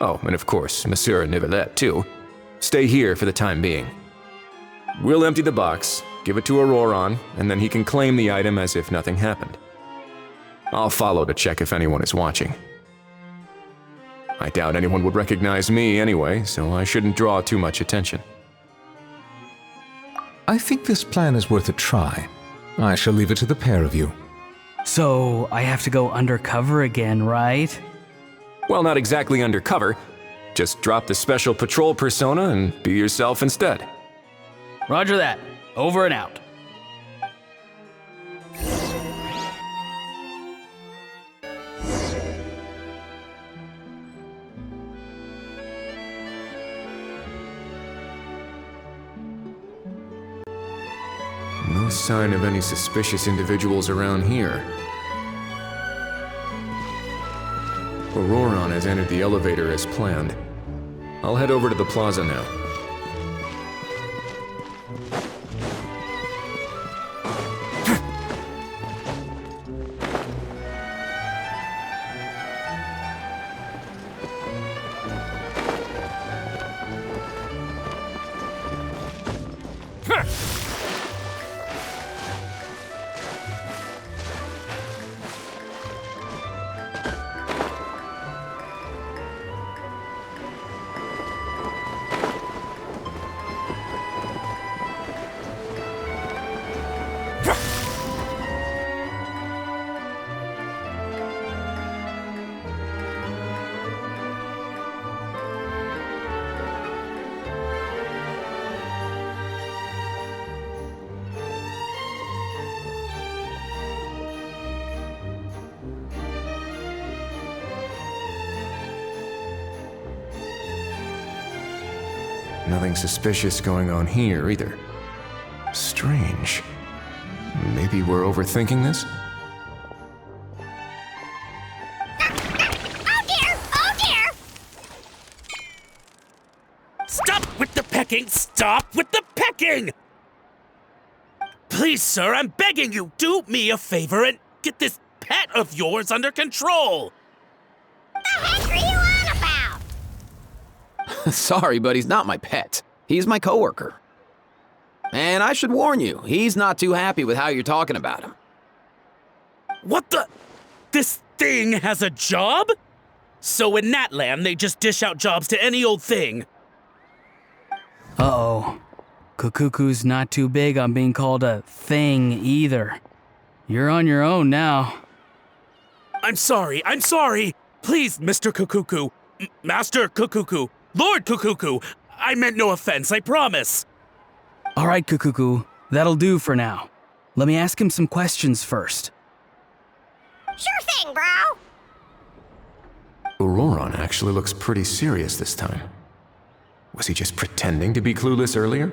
oh, and of course, Monsieur Neuvillette too, stay here for the time being. We'll empty the box, give it to Ororon, and then he can claim the item as if nothing happened. I'll follow to check if anyone is watching. I doubt anyone would recognize me anyway, so I shouldn't draw too much attention. I think this plan is worth a try. I shall leave it to the pair of you. So, I have to go undercover again, right? Well, not exactly undercover. Just drop the special patrol persona and be yourself instead. Roger that. Over and out. No sign of any suspicious individuals around here. Ororon has entered the elevator as planned. I'll head over to the plaza now. Nothing suspicious going on here either. Strange. Maybe we're overthinking this? Oh dear! Oh dear! Stop with the pecking! Stop with the pecking! Please, sir, I'm begging you, do me a favor and get this pet of yours under control! The heck are you on about? Sorry, but he's not my pet. He's my coworker. And I should warn you, he's not too happy with how you're talking about him. What the? This thing has a job? So in Natlan, they just dish out jobs to any old thing. Uh-oh. Cacucu's not too big on being called a thing either. You're on your own now. I'm sorry. Please, Mr. Cacucu. Master Cacucu. Lord Cacucu. I meant no offense, I promise. All right, Cacucu. That'll do for now. Let me ask him some questions first. Sure thing, bro. Ororon actually looks pretty serious this time. Was he just pretending to be clueless earlier?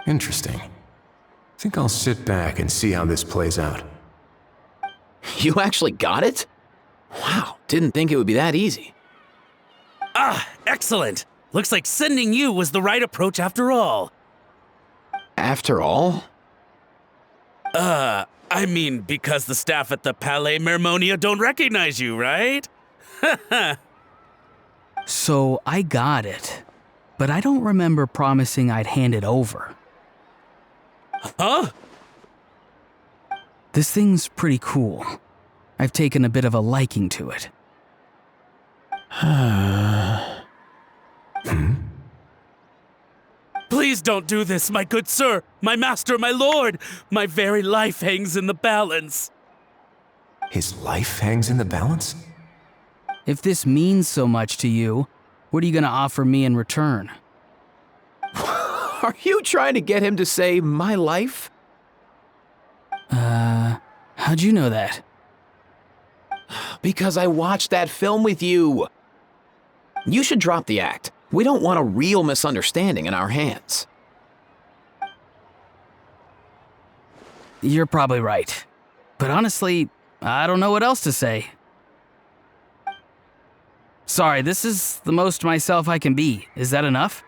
Interesting. Think I'll sit back and see how this plays out. You actually got it? Wow, didn't think it would be that easy. Ah, excellent. Looks like sending you was the right approach after all. After all? I mean, because the staff at the Palais Mermonia don't recognize you, right? So, I got it. But I don't remember promising I'd hand it over. Huh? This thing's pretty cool. I've taken a bit of a liking to it. Please don't do this, my good sir, my master, my lord. My very life hangs in the balance. His life hangs in the balance? If this means so much to you, what are you gonna offer me in return? Are you trying to get him to say my life? How'd you know that? Because I watched that film with you. You should drop the act. We don't want a real misunderstanding in our hands. You're probably right. But honestly, I don't know what else to say. Sorry, this is the most myself I can be. Is that enough?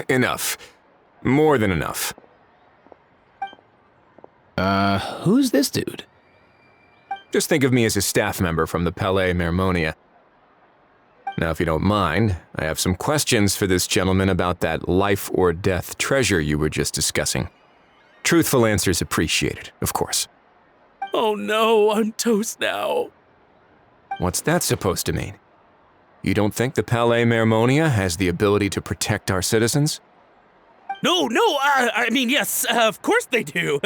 Enough. More than enough. Who's this dude? Just think of me as a staff member from the Palais Mermonia. Now, if you don't mind, I have some questions for this gentleman about that life or death treasure you were just discussing. Truthful answers appreciated, of course. Oh no, I'm toast now. What's that supposed to mean? You don't think the Palais Mermonia has the ability to protect our citizens? No, I mean, yes, of course they do.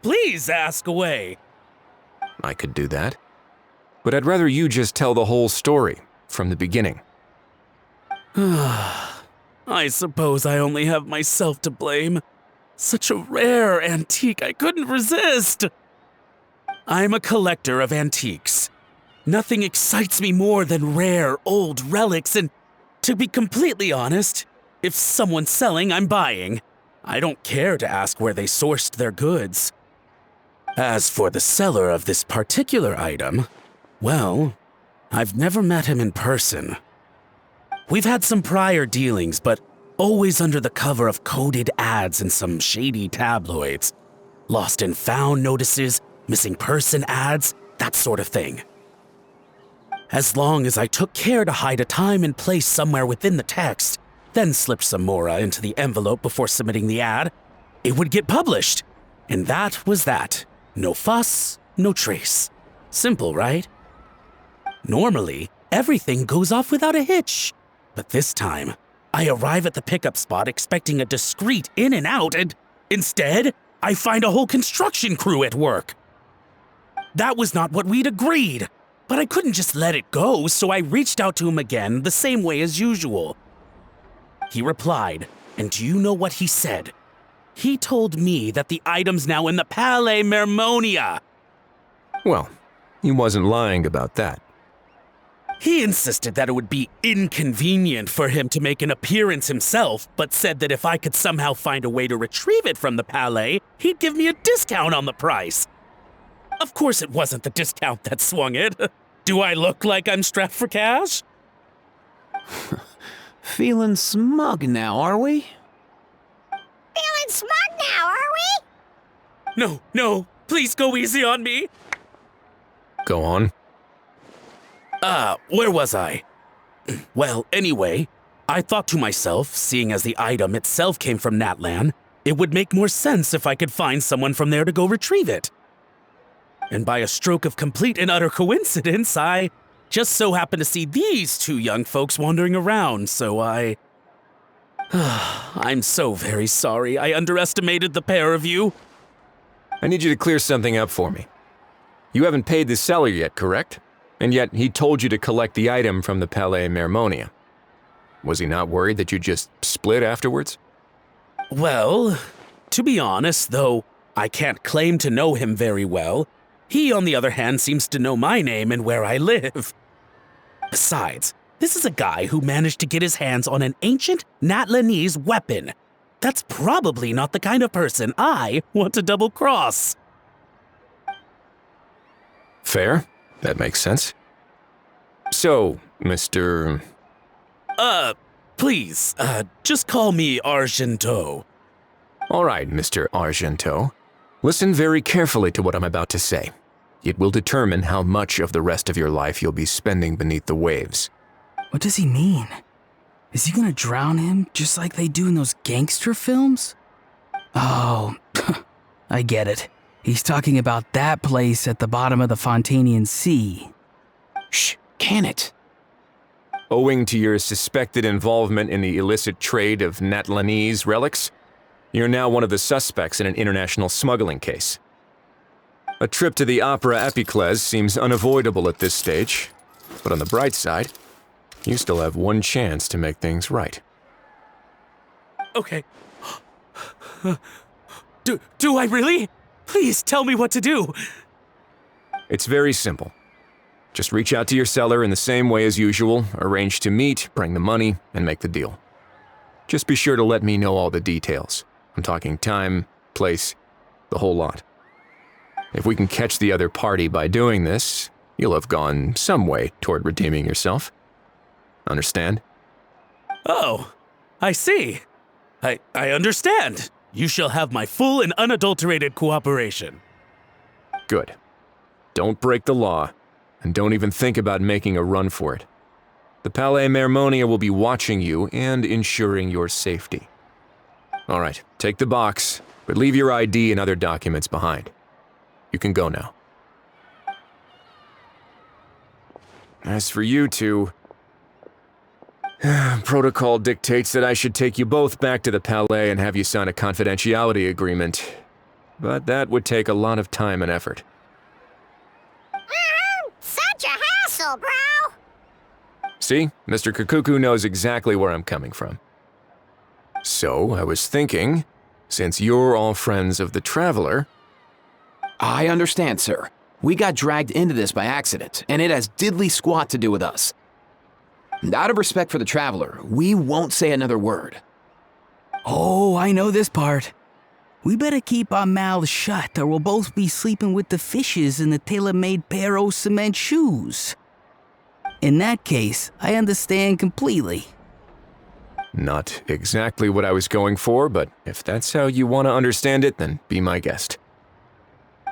Please ask away. I could do that. But I'd rather you just tell the whole story from the beginning. I suppose I only have myself to blame. Such a rare antique, I couldn't resist. I'm a collector of antiques. Nothing excites me more than rare, old relics, and to be completely honest, if someone's selling, I'm buying. I don't care to ask where they sourced their goods. As for the seller of this particular item, well, I've never met him in person. We've had some prior dealings, but always under the cover of coded ads in some shady tabloids. Lost and found notices, missing person ads, that sort of thing. As long as I took care to hide a time and place somewhere within the text, then slipped some mora into the envelope before submitting the ad, it would get published. And that was that. No fuss, no trace. Simple, right? Normally, everything goes off without a hitch. But this time, I arrive at the pickup spot expecting a discreet in and out, and instead, I find a whole construction crew at work. That was not what we'd agreed, but I couldn't just let it go, so I reached out to him again the same way as usual. He replied, and do you know what he said? He told me that the item's now in the Palais Mermonia. Well, he wasn't lying about that. He insisted that it would be inconvenient for him to make an appearance himself, but said that if I could somehow find a way to retrieve it from the Palais, he'd give me a discount on the price. Of course it wasn't the discount that swung it. Do I look like I'm strapped for cash? Feeling smug now, are we? Feeling smug now, are we? No, please go easy on me. Go on. Where was I? Well, anyway, I thought to myself, seeing as the item itself came from Natlan, it would make more sense if I could find someone from there to go retrieve it. And by a stroke of complete and utter coincidence, I just so happened to see these two young folks wandering around, so I'm so very sorry. I underestimated the pair of you. I need you to clear something up for me. You haven't paid the seller yet, correct? And yet he told you to collect the item from the Palais Mermonia. Was he not worried that you just split afterwards? Well, to be honest, though I can't claim to know him very well, he, on the other hand, seems to know my name and where I live. Besides, this is a guy who managed to get his hands on an ancient Natlanese weapon. That's probably not the kind of person I want to double-cross. Fair. That makes sense. So, Mr. Please, just call me Argento. All right, Mr. Argento. Listen very carefully to what I'm about to say. It will determine how much of the rest of your life you'll be spending beneath the waves. What does he mean? Is he gonna drown him just like they do in those gangster films? Oh, I get it. He's talking about that place at the bottom of the Fontanian Sea. Shh, can it? Owing to your suspected involvement in the illicit trade of Natlanese relics, you're now one of the suspects in an international smuggling case. A trip to the Opera Epiclese seems unavoidable at this stage, but on the bright side, you still have one chance to make things right. Okay. Do I really? Please tell me what to do. It's very simple. Just reach out to your seller in the same way as usual, arrange to meet, bring the money, and make the deal. Just be sure to let me know all the details. I'm talking time, place, the whole lot. If we can catch the other party by doing this, you'll have gone some way toward redeeming yourself. Understand? Oh, I see. I understand. You shall have my full and unadulterated cooperation. Good. Don't break the law, and don't even think about making a run for it. The Palais Mermonia will be watching you and ensuring your safety. All right, take the box, but leave your ID and other documents behind. You can go now. As for you two, protocol dictates that I should take you both back to the Palais and have you sign a confidentiality agreement. But that would take a lot of time and effort. Such a hassle, bro! See, Mr. Cacucu knows exactly where I'm coming from. So, I was thinking, since you're all friends of the Traveler... I understand, sir. We got dragged into this by accident, and it has diddly squat to do with us. And out of respect for the Traveler, we won't say another word. Oh, I know this part. We better keep our mouths shut or we'll both be sleeping with the fishes in the tailor-made pair of cement shoes. In that case, I understand completely. Not exactly what I was going for, but if that's how you want to understand it, then be my guest.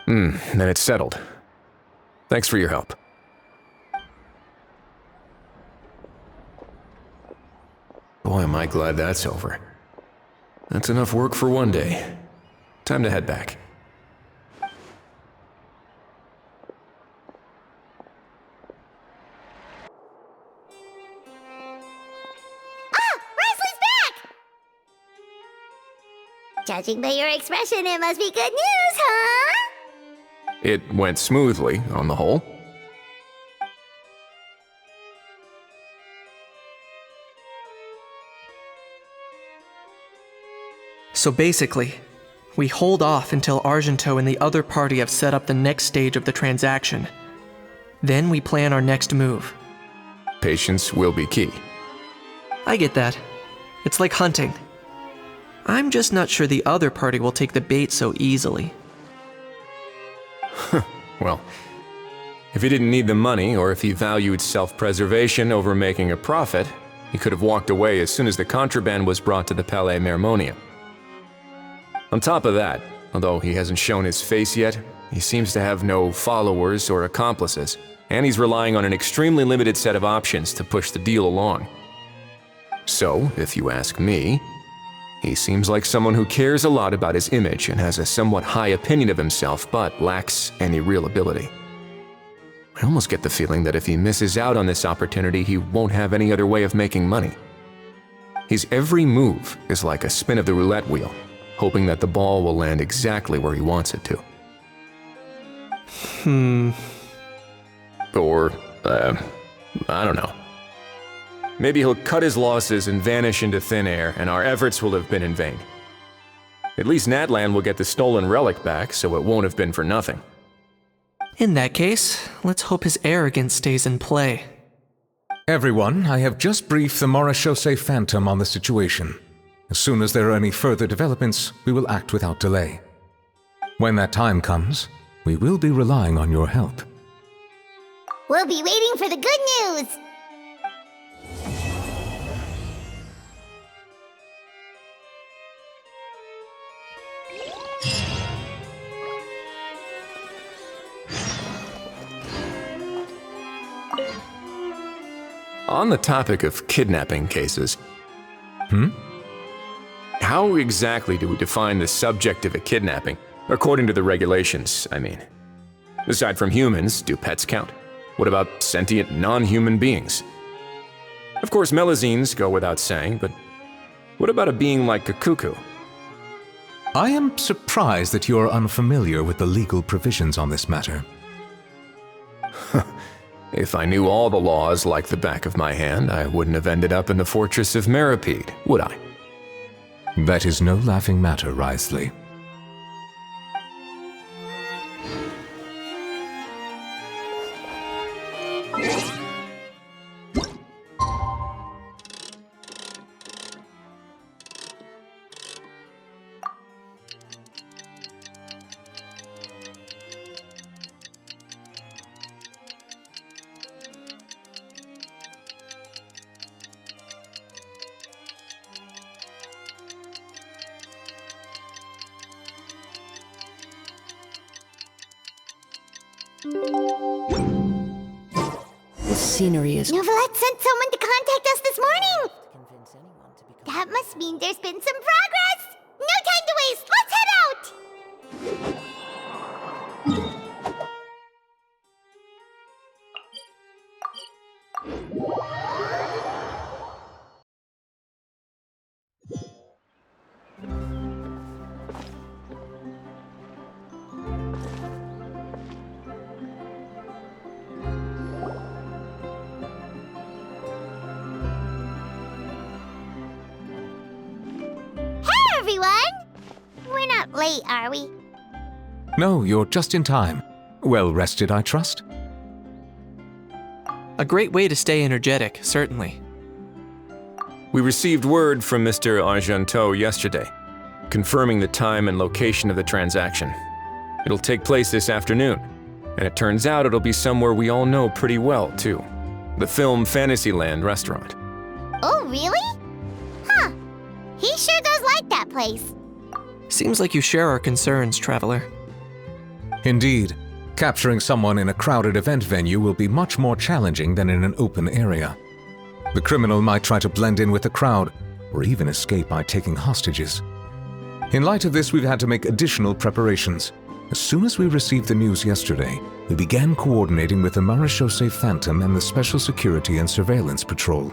Then it's settled. Thanks for your help. Boy, am I glad that's over. That's enough work for one day. Time to head back. Judging by your expression, it must be good news, huh? It went smoothly, on the whole. So basically, we hold off until Argento and the other party have set up the next stage of the transaction. Then we plan our next move. Patience will be key. I get that. It's like hunting. I'm just not sure the other party will take the bait so easily. Well, if he didn't need the money, or if he valued self-preservation over making a profit, he could have walked away as soon as the contraband was brought to the Palais Mermonia. On top of that, although he hasn't shown his face yet, he seems to have no followers or accomplices, and he's relying on an extremely limited set of options to push the deal along. So, if you ask me, he seems like someone who cares a lot about his image and has a somewhat high opinion of himself, but lacks any real ability. I almost get the feeling that if he misses out on this opportunity, he won't have any other way of making money. His every move is like a spin of the roulette wheel, hoping that the ball will land exactly where he wants it to. Or, I don't know. Maybe he'll cut his losses and vanish into thin air, and our efforts will have been in vain. At least Natlan will get the stolen relic back, so it won't have been for nothing. In that case, let's hope his arrogance stays in play. Everyone, I have just briefed the Marechaussee Phantom on the situation. As soon as there are any further developments, we will act without delay. When that time comes, we will be relying on your help. We'll be waiting for the good news! On the topic of kidnapping cases... How exactly do we define the subject of a kidnapping? According to the regulations, I mean. Aside from humans, do pets count? What about sentient, non-human beings? Of course, Melazines go without saying, but what about a being like Cacucu? I am surprised that you are unfamiliar with the legal provisions on this matter. If I knew all the laws like the back of my hand, I wouldn't have ended up in the fortress of Meripede, would I? That is no laughing matter, Wriothesley. This scenery is... Neuvillette sent someone to contact us this morning! That must mean there's been some progress! No time to waste! Let's head out! Hey, everyone! We're not late, are we? No, you're just in time. Well rested, I trust? A great way to stay energetic, certainly. We received word from Mr. Argenteau yesterday, confirming the time and location of the transaction. It'll take place this afternoon, and it turns out it'll be somewhere we all know pretty well, too. The Film Fantasyland restaurant. Oh, really? Huh. He sure does like that place. Seems like you share our concerns, Traveler. Indeed. Capturing someone in a crowded event venue will be much more challenging than in an open area. The criminal might try to blend in with the crowd, or even escape by taking hostages. In light of this, we've had to make additional preparations. As soon as we received the news yesterday, we began coordinating with the Marechaussee Phantom and the Special Security and Surveillance Patrol.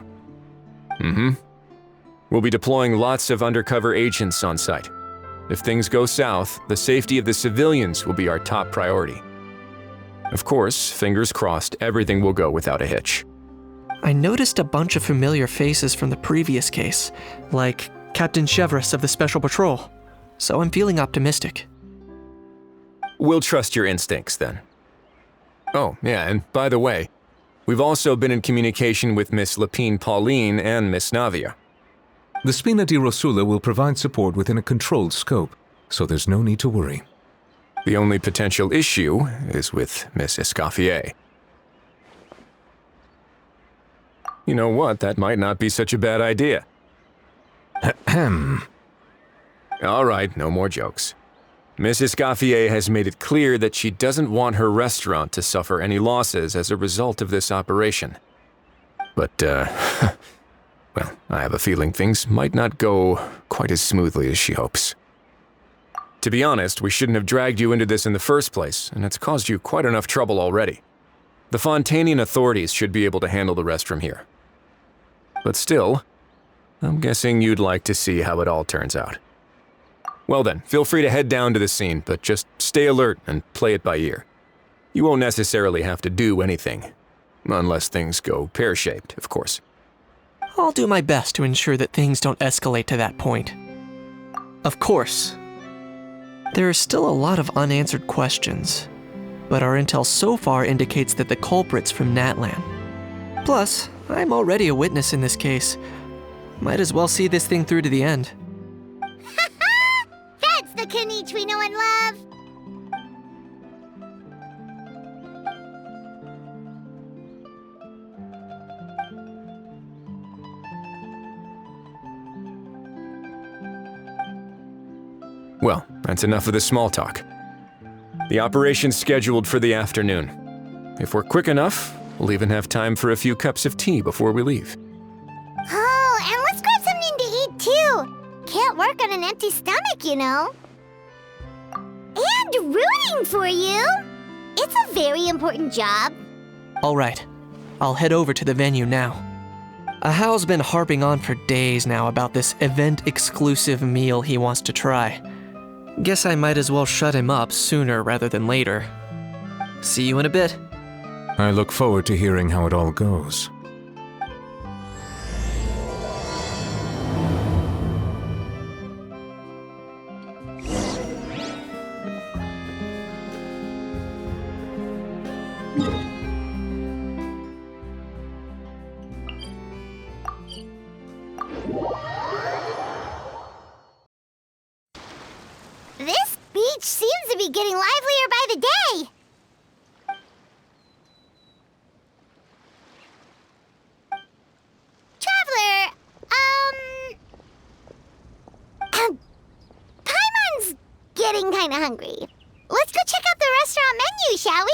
We'll be deploying lots of undercover agents on site. If things go south, the safety of the civilians will be our top priority. Of course, fingers crossed, everything will go without a hitch. I noticed a bunch of familiar faces from the previous case, like Captain Chevres of the Special Patrol, so I'm feeling optimistic. We'll trust your instincts, then. Oh, yeah, and by the way, we've also been in communication with Miss Lapine Pauline and Miss Navia. The Spina di Rosula will provide support within a controlled scope, so there's no need to worry. The only potential issue is with Miss Escoffier. You know what, that might not be such a bad idea. All right, no more jokes. Miss Escoffier has made it clear that she doesn't want her restaurant to suffer any losses as a result of this operation. But, well, I have a feeling things might not go quite as smoothly as she hopes. To be honest, we shouldn't have dragged you into this in the first place, and it's caused you quite enough trouble already. The Fontainian authorities should be able to handle the rest from here. But still, I'm guessing you'd like to see how it all turns out. Well then, feel free to head down to the scene, but just stay alert and play it by ear. You won't necessarily have to do anything. Unless things go pear-shaped, of course. I'll do my best to ensure that things don't escalate to that point. Of course. There are still a lot of unanswered questions, but our intel so far indicates that the culprit's from Natlan. Plus, I'm already a witness in this case. Might as well see this thing through to the end. That's the Kanichi we know and love! Well, that's enough of the small talk. The operation's scheduled for the afternoon. If we're quick enough, we'll even have time for a few cups of tea before we leave. Oh, and let's grab something to eat too! Can't work on an empty stomach, you know. And rooting for you! It's a very important job. All right, I'll head over to the venue now. Ajaw's been harping on for days now about this event-exclusive meal he wants to try. Guess I might as well shut him up sooner rather than later. See you in a bit. I look forward to hearing how it all goes. This beach seems to be getting livelier by the day. Traveler, Paimon's getting kinda hungry. Let's go check out the restaurant menu, shall we?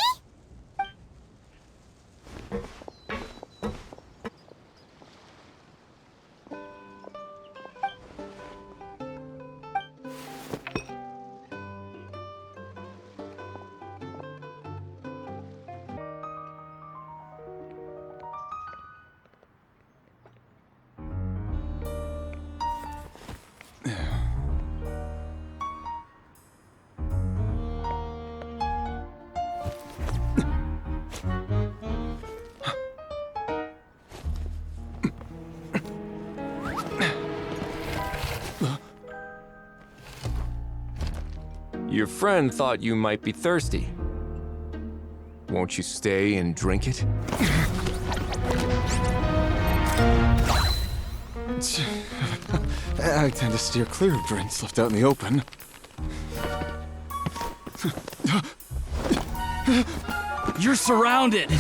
Your friend thought you might be thirsty. Won't you stay and drink it? I tend to steer clear of drinks left out in the open. You're surrounded.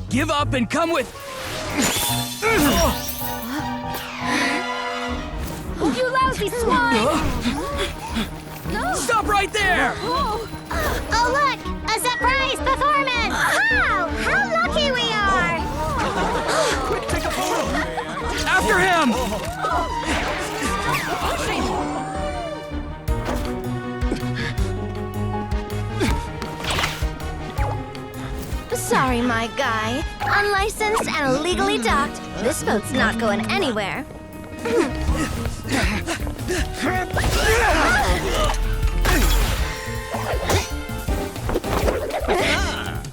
Give up and come with. You lousy swine! Stop right there! Oh, look! A surprise performance! Wow! How lucky we are! Quick, take a photo! After him! Sorry, my guy. Unlicensed and illegally docked. This boat's not going anywhere.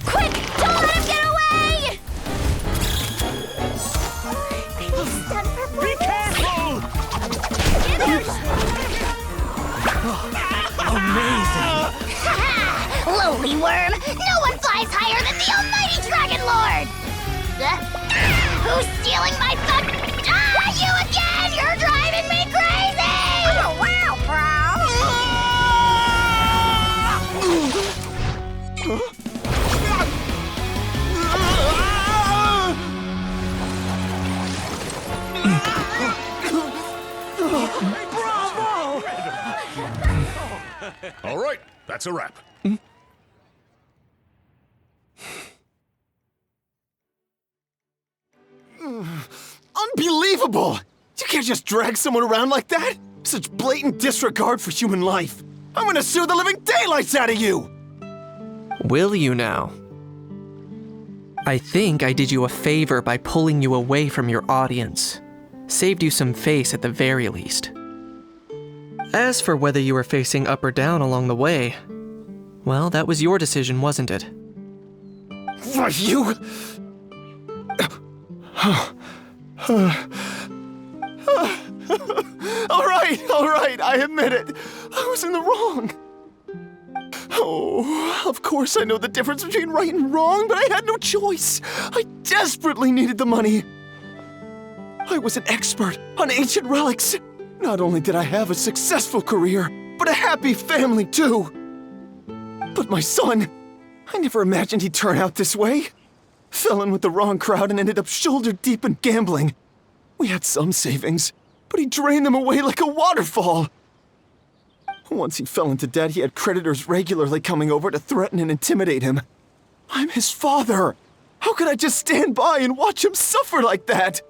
Quick! Don't let him get away! Be careful! Amazing! Lowly worm! No one flies higher than the almighty Dragon Lord! Who's stealing my fun? You again! You're driving me crazy! Oh, wow, All right, that's a wrap. Unbelievable! You can't just drag someone around like that! Such blatant disregard for human life! I'm gonna sue the living daylights out of you! Will you now? I think I did you a favor by pulling you away from your audience. Saved you some face at the very least. As for whether you were facing up or down along the way, well, that was your decision, wasn't it? Why, you... All right, I admit it. I was in the wrong. Oh, of course I know the difference between right and wrong, but I had no choice. I desperately needed the money. I was an expert on ancient relics. Not only did I have a successful career, but a happy family too. But my son, I never imagined he'd turn out this way. Fell in with the wrong crowd and ended up shoulder deep in gambling. We had some savings, but he drained them away like a waterfall. Once he fell into debt, he had creditors regularly coming over to threaten and intimidate him. I'm his father. How could I just stand by and watch him suffer like that?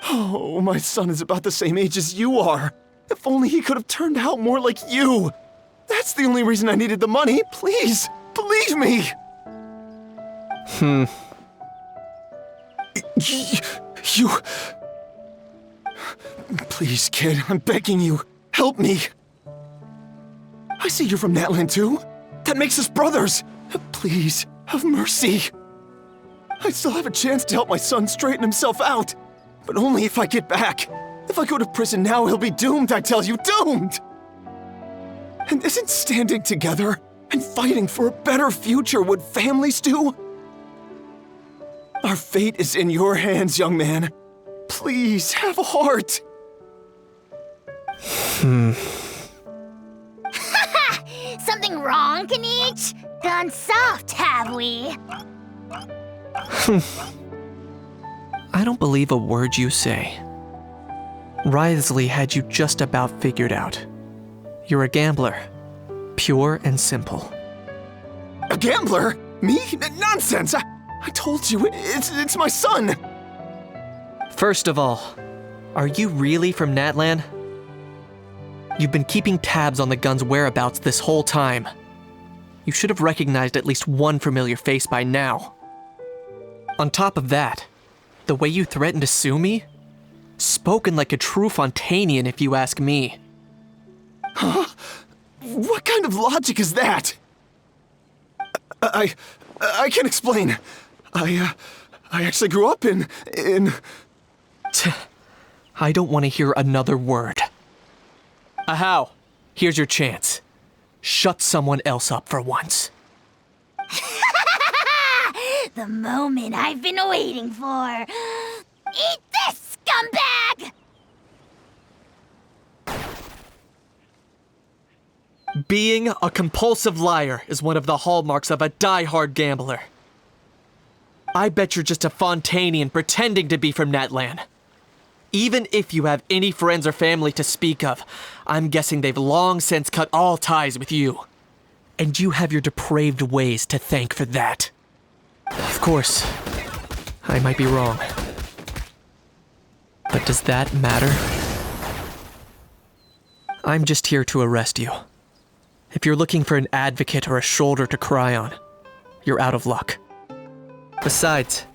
Oh, my son is about the same age as you are. If only he could have turned out more like you. That's the only reason I needed the money. Please, believe me. You... Please, kid, I'm begging you. Help me. I see you're from Natlan too. That makes us brothers. Please, have mercy. I still have a chance to help my son straighten himself out. But only if I get back. If I go to prison now, he'll be doomed, I tell you, doomed! And isn't standing together and fighting for a better future what families do? Our fate is in your hands, young man. Please, have a heart. Something wrong, Kanich? Gone soft, have we? I don't believe a word you say. Wriothesley had you just about figured out. You're a gambler. Pure and simple. A gambler? Me? Nonsense! I told you, it's my son! First of all, are you really from Natlan? You've been keeping tabs on the gun's whereabouts this whole time. You should have recognized at least one familiar face by now. On top of that, the way you threatened to sue me? Spoken like a true Fontanian, if you ask me. Huh? What kind of logic is that? I can explain. I actually grew up in... I don't want to hear another word. Ajaw, here's your chance. Shut someone else up for once. The moment I've been waiting for. Eat this, scumbag! Being a compulsive liar is one of the hallmarks of a die-hard gambler. I bet you're just a Fontanian pretending to be from Natlan. Even if you have any friends or family to speak of, I'm guessing they've long since cut all ties with you. And you have your depraved ways to thank for that. Of course, I might be wrong. But does that matter? I'm just here to arrest you. If you're looking for an advocate or a shoulder to cry on, you're out of luck. Besides,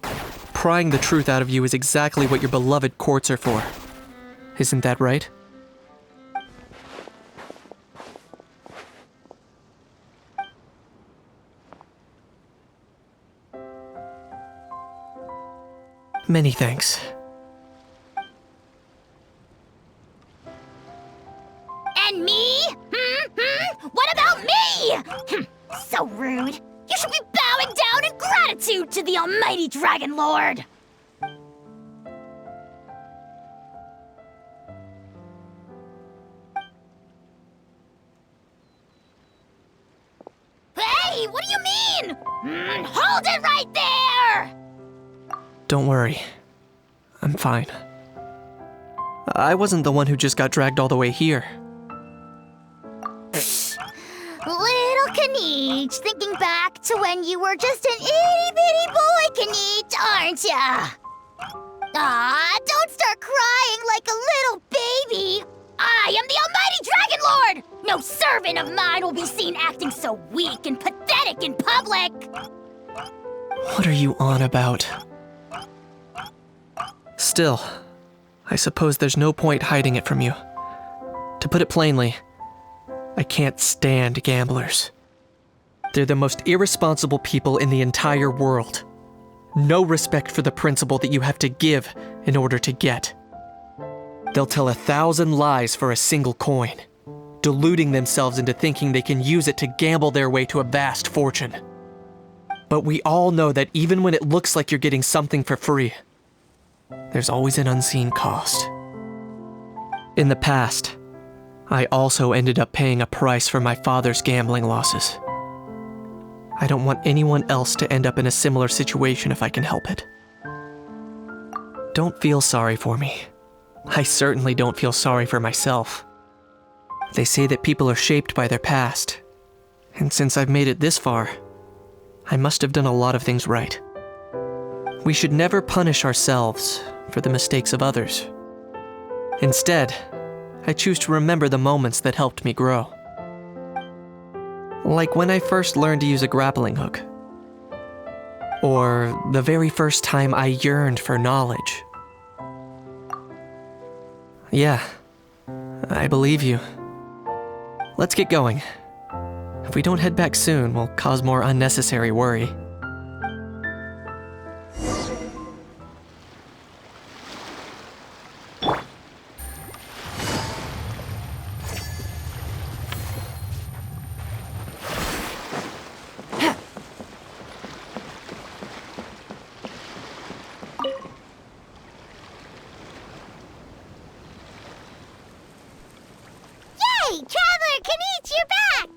prying the truth out of you is exactly what your beloved courts are for. Isn't that right? Many thanks. And me? What about me? So rude. You should be bowing down in gratitude to the almighty Dragon Lord. Hey, what do you mean? Hold it right there! Don't worry. I'm fine. I wasn't the one who just got dragged all the way here. Little Kaniche, thinking back to when you were just an itty-bitty boy, Kaniche, aren't ya? Ah, don't start crying like a little baby. I am the almighty Dragon Lord! No servant of mine will be seen acting so weak and pathetic in public! What are you on about? Still, I suppose there's no point hiding it from you. To put it plainly, I can't stand gamblers. They're the most irresponsible people in the entire world. No respect for the principle that you have to give in order to get. They'll tell 1,000 lies for a single coin, deluding themselves into thinking they can use it to gamble their way to a vast fortune. But we all know that even when it looks like you're getting something for free, there's always an unseen cost. In the past, I also ended up paying a price for my father's gambling losses. I don't want anyone else to end up in a similar situation if I can help it. Don't feel sorry for me. I certainly don't feel sorry for myself. They say that people are shaped by their past, and since I've made it this far, I must have done a lot of things right. We should never punish ourselves for the mistakes of others. Instead, I choose to remember the moments that helped me grow. Like when I first learned to use a grappling hook. Or the very first time I yearned for knowledge. Yeah, I believe you. Let's get going. If we don't head back soon, we'll cause more unnecessary worry. Hey, Traveler Kaniche, you're back!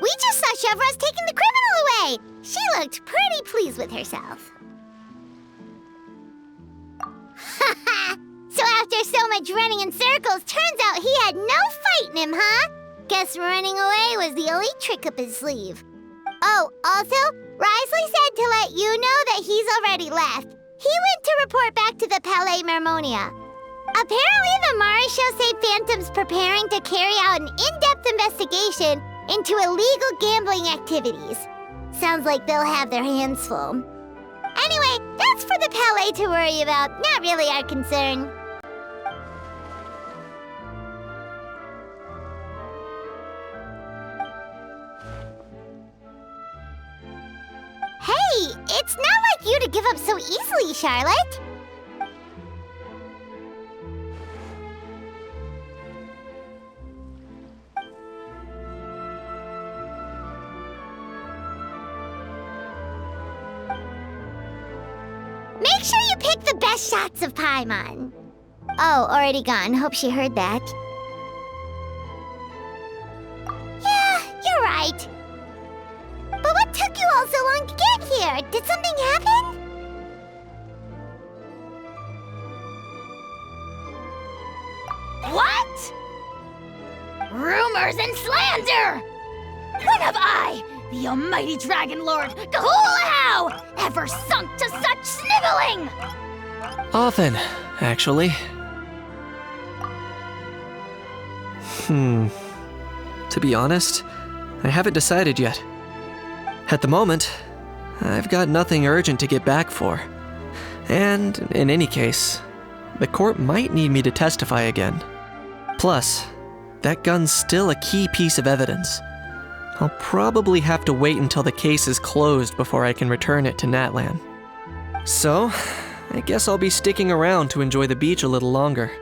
We just saw Chevro's taking the criminal away. She looked pretty pleased with herself. So after so much running in circles, turns out he had no fight in him, huh? Guess running away was the only trick up his sleeve. Oh, also, Wriothesley said to let you know that he's already left. He went to report back to the Palais Mermonia. Apparently, the Mari show say Phantom's preparing to carry out an in-depth investigation into illegal gambling activities. Sounds like they'll have their hands full. Anyway, that's for the Palais to worry about, not really our concern. Hey, it's not like you to give up so easily, Charlotte. Make sure you pick the best shots of Paimon. Oh, already gone. Hope she heard that. Yeah, you're right. But what took you all so long to get here? Did something happen? What? Rumors and slander! When have I, the almighty Dragon Lord, Kahulahau, ever sunk to such sniveling? Often, actually. To be honest, I haven't decided yet. At the moment, I've got nothing urgent to get back for. And in any case, the court might need me to testify again. Plus, that gun's still a key piece of evidence. I'll probably have to wait until the case is closed before I can return it to Natlan. So, I guess I'll be sticking around to enjoy the beach a little longer.